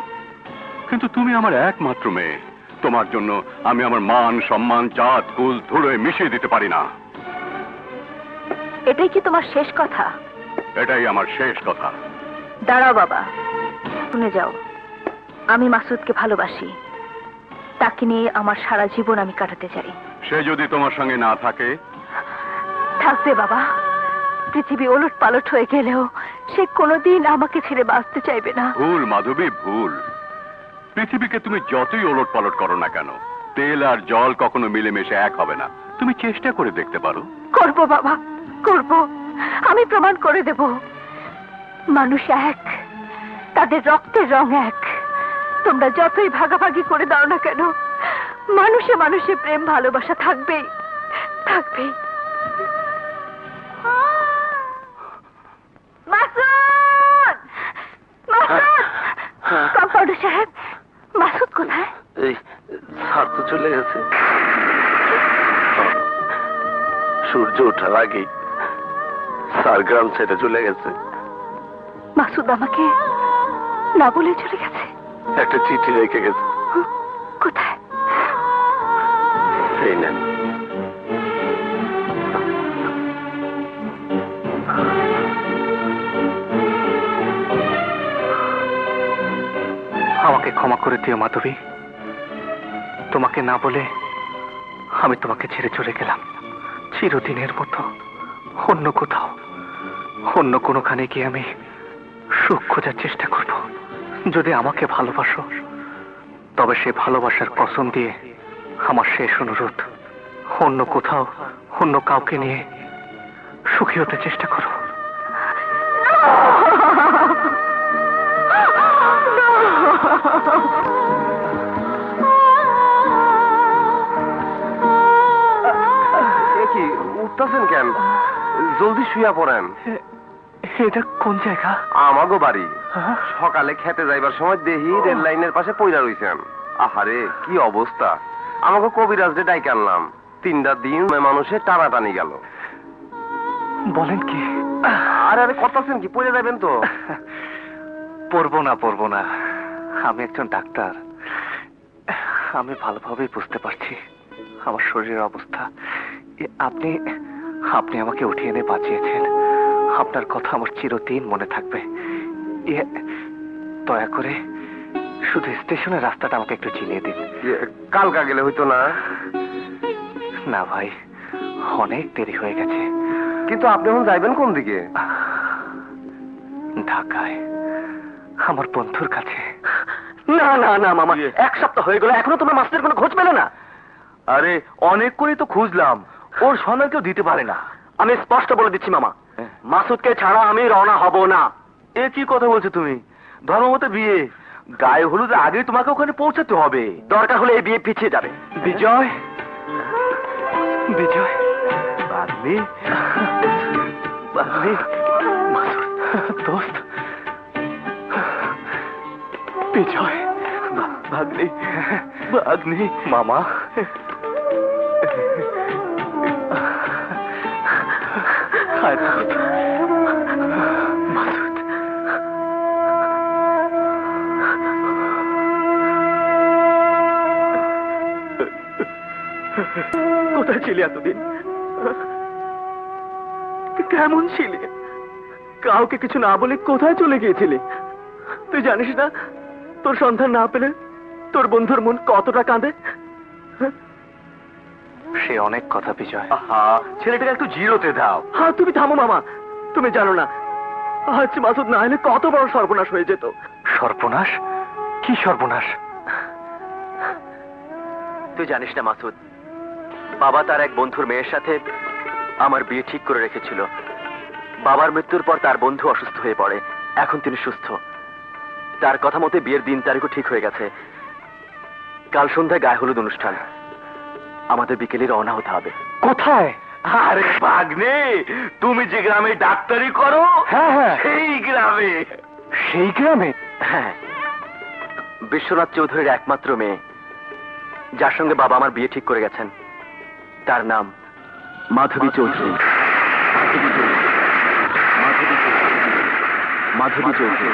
কিন্তু তুমি আমার একমাত্র মেয়ে। তোমার জন্য আমি আমার মান সম্মান জাত কুল ধুলোয় মিশিয়ে দিতে পারি না। এটাই কি তোমার শেষ কথা? এটাই আমার শেষ কথা। দাঁড়াও বাবা, শুনে যাও। আমি মাসুদকে ভালোবাসি, তাকে নিয়ে আমার সারা জীবন আমি কাটাতে চাই। সে যদি তোমার সঙ্গে না থাকে? থাকবে বাবা। পৃথিবী ওলট পালট হয়ে গেলেও সে কোনোদিন আমাকে ছেড়ে বাঁচতে চাইবে না। ভুল মাধবী, ভুল। পৃথিবীকে তুমি যতই ওলট পালট করো না কেন, তেল আর জল কখনো মিলেমিশে এক হবে না। তুমি চেষ্টা করে দেখতে পারো। করব বাবা, করব। আমি প্রমাণ করে দেব মানুষ এক, তাদের রক্তের রং এক। তোমরা যতই ভাগাভাগি করে দাও না কেন, মানুষে মানুষে প্রেম ভালোবাসা থাকবেই, থাকবেই। মাসুদ! মাসুদ! কম্পাউন্ডার সাহেব, মাসুদ কোথায়? এই স্যার তো চলে গেছে। সূর্য ওঠার আগেই স্যার গ্রাম ছেড়ে চলে গেছে। মাসুদ আমাকে না বলে চলে গেছে? একটা চিঠি রেখে গেছে। কোথায়? এই নেন। আমাকে ক্ষমা করে দিও মাধবী। তোমাকে না বলে আমি তোমাকে ছেড়ে চলে গেলাম চিরদিনের মতো অন্য কোথাও। অন্য কোনোখানে গিয়ে আমি সুখ খোঁজার চেষ্টা করব। যদি আমাকে ভালোবাসো, তবে সে ভালোবাসার কসম দিয়ে আমার শেষ অনুরোধ, অন্য কোথাও অন্য কাউকে নিয়ে সুখী হতে চেষ্টা করো। এ কি উঠতেছেন কেন? জলদি শুয়া পড়েন। এটা কোন জায়গা? আমাগো বাড়ি। হ্যাঁ? সকালে খেতে যাইবার সময় দেহি রেল লাইনের পাশে পইরা রইছেন। আহারে কি অবস্থা! আমাকে কবিরাজ ডে ডাইকে আনলাম, 3টা দিন মানুষে টানাটানি গেল। বলেন কি? আরে আরে করতেছেন কি? পড়ে যাবেন তো। পড়বো না। আমি একজন ডাক্তার। আমি ভালোভাবেই বুঝতে পারছি আমার শরীরের অবস্থা। আপনি আপনি আমাকে উঠিয়ে এনে বাঁচিয়েছেন। আপনার কথা আমার চিরদিন মনে থাকবে। দয়া করে শুধু স্টেশনের রাস্তাটা আমাকে একটু চিনিয়ে দিন। কালকা গেলে হইতো না? না ভাই, অনেক দেরি হয়ে গেছে। কিন্তু আপনি এখন যাইবেন কোন দিকে? ঢাকায়, আমার বন্ধুর কাছে। না না না মামা, 1 সপ্তাহ হয়ে গেল এখনো তোমার মাসুদের কোনো খোঁজ পেলে না? আরে অনেক করে তো খুঁজলাম, ওর সন্ধান কেউ দিতে পারে না। আমি স্পষ্ট বলে দিচ্ছি মামা, মাসুদকে ছাড়া আমি রওনা হব না। এ কি কথা বলছো তুমি? ধর্মমতে বিয়ে, গায়ে হলুদ আগে তোমাকে ওখানে পৌঁছাতে হবে। দরকার হলে এই বিয়ে পিছিয়ে যাবে। বিজয়, বিজয়, বাগনি, বাগনি, মাসুদ, দোস্ত, বিজয়, ভাগ্নি, ভাগ্নি, মামা। হায় দোস্ত, মাসুদ। কোথায় ছিলি এতদিন? কেমন ছিলি? কাউকে কিছু না বলে কোথায় চলে গিয়েছিলি? তুই জানিস না তোর সন্ধান না পেলে তোর বন্ধুর মন কতটা কাঁদে? সে অনেক কথা বিজয়। ছেলেটাকে একটু জিরোতে দাও। হ্যাঁ তুমি থামো মামা, তুমি জানো না আজ মাসুদ না এলে কত বড় সর্বনাশ হয়ে যেত। সর্বনাশ? কি সর্বনাশ? তুই জানিস না মাসুদ, বাবা তার এক বন্ধুর মেয়ের সাথে আমার বিয়ে ঠিক করে রেখেছিল। বাবার মৃত্যুর পর তার বন্ধু অসুস্থ হয়ে পড়ে, এখন তিনি সুস্থ। তার কথা মতে বিয়ের দিন তারিখও ঠিক হয়ে গেছে। কাল সন্ধ্যায় গায়ে হলুদ অনুষ্ঠান, আমাদের বিকেলে রওনা হতে হবে। কোথায়? আরে ভাগ্নে, তুমি যে গ্রামে ডাক্তারি করো, হ্যাঁ, সেই গ্রামে। সেই গ্রামে? হ্যাঁ, বিশ্বনাথ চৌধুরীর একমাত্র মেয়ে, যার সঙ্গে বাবা আমার বিয়ে ঠিক করে গেছেন। তার নাম মাধবী চৌধুরী। মাধবী চৌধুরী।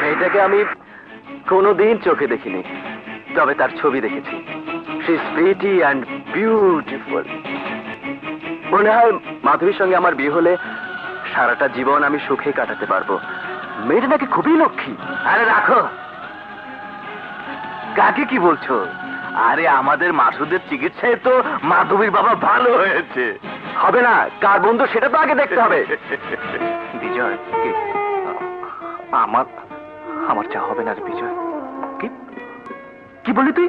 মেয়েটাকে আমি কোনোদিন চোখে দেখিনি, তবে তার ছবি দেখেছি। She is pretty and beautiful. মনে হয় মাধবীর সঙ্গে আমার বিয়ে হলে সারাটা জীবন আমি সুখে কাটাতে পারবো। মেয়েটা নাকি খুবই লক্ষ্মী। আরে রাখো, কাকে কি বলছো? আরে আমাদের মাসুদের চিকিৎসায় তো মাধবীর বাবা ভালো হয়েছে। হবে না, কার বন্ধু সেটা তো আগে দেখতে হবে। বিজয়, আমার যা হবে না রে বিজয়। কি বললি তুই?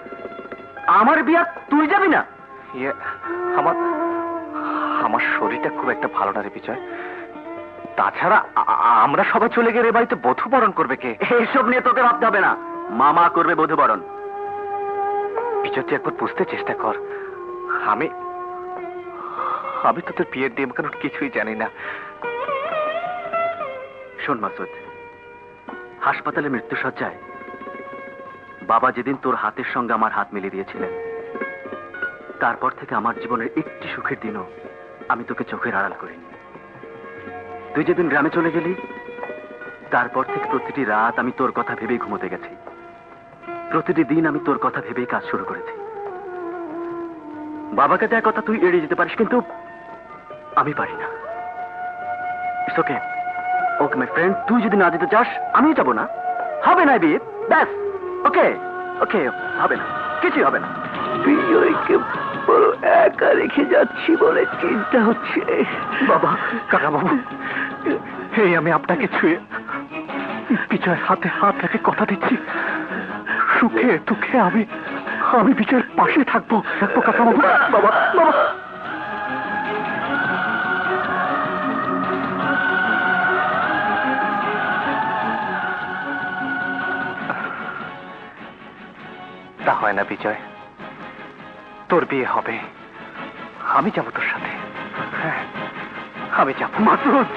আমার বিয়া তুই যাবি না? আমার শরীরটা খুব একটা ভালো না রে বিজয়। তাছাড়া আমরা সবাই চলে গেলে এ বাড়িতে বধূ বরণ করবে কে? এইসব নিয়ে তোকে ভাবতে হবে না, মামা করবে বধূ বরণ। বিজয়, তুই একবার বুঝতে চেষ্টা কর। আমি তোদের বিয়ের নিয়ম কানুন কিছুই জানি না। শোন মাসুদ, হাসপাতালে মৃত্যুসজ্জায় বাবা যেদিন তোর হাতের সঙ্গে আমার হাত মিলিয়ে দিয়েছিলেন, তারপর থেকে আমার জীবনের একটি সুখের দিনও আমি তোকে চোখের আড়াল করিনি। তুই যেদিন গ্রামে চলে গেলি, তারপর থেকে প্রতিটি রাত আমি তোর কথা ভেবেই ঘুমোতে গেছি। প্রতিটি দিন আমি তোর কথা ভেবেই কাজ শুরু করেছি। বাবাকে দেওয়ার কথা তুই এড়িয়ে যেতে পারিস, কিন্তু আমি পারি না। It's okay, okay my friend, তুই যদি না যেতে চাস আমিও যাবো না। হবে না বিয়ে, ব্যাস। ওকে ওকে, হবে না, কিছুই হবে না। বড় একা রেখে যাচ্ছি বলে চিন্তা হচ্ছে। বাবা, কাকা বাবু, এই আমি আপনাকে ছুঁয়ে বিজয়ের হাতে হাত রেখে কথা দিচ্ছি, সুখে দুঃখে আমি বিজয়ের পাশে থাকবো কাকা বাবু। বাবা বাবা, তা হয় না বিজয়, তোর বিয়ে হবে, আমি যাবো তোর সাথে। হ্যাঁ, আমি যাবো। মাসুদ,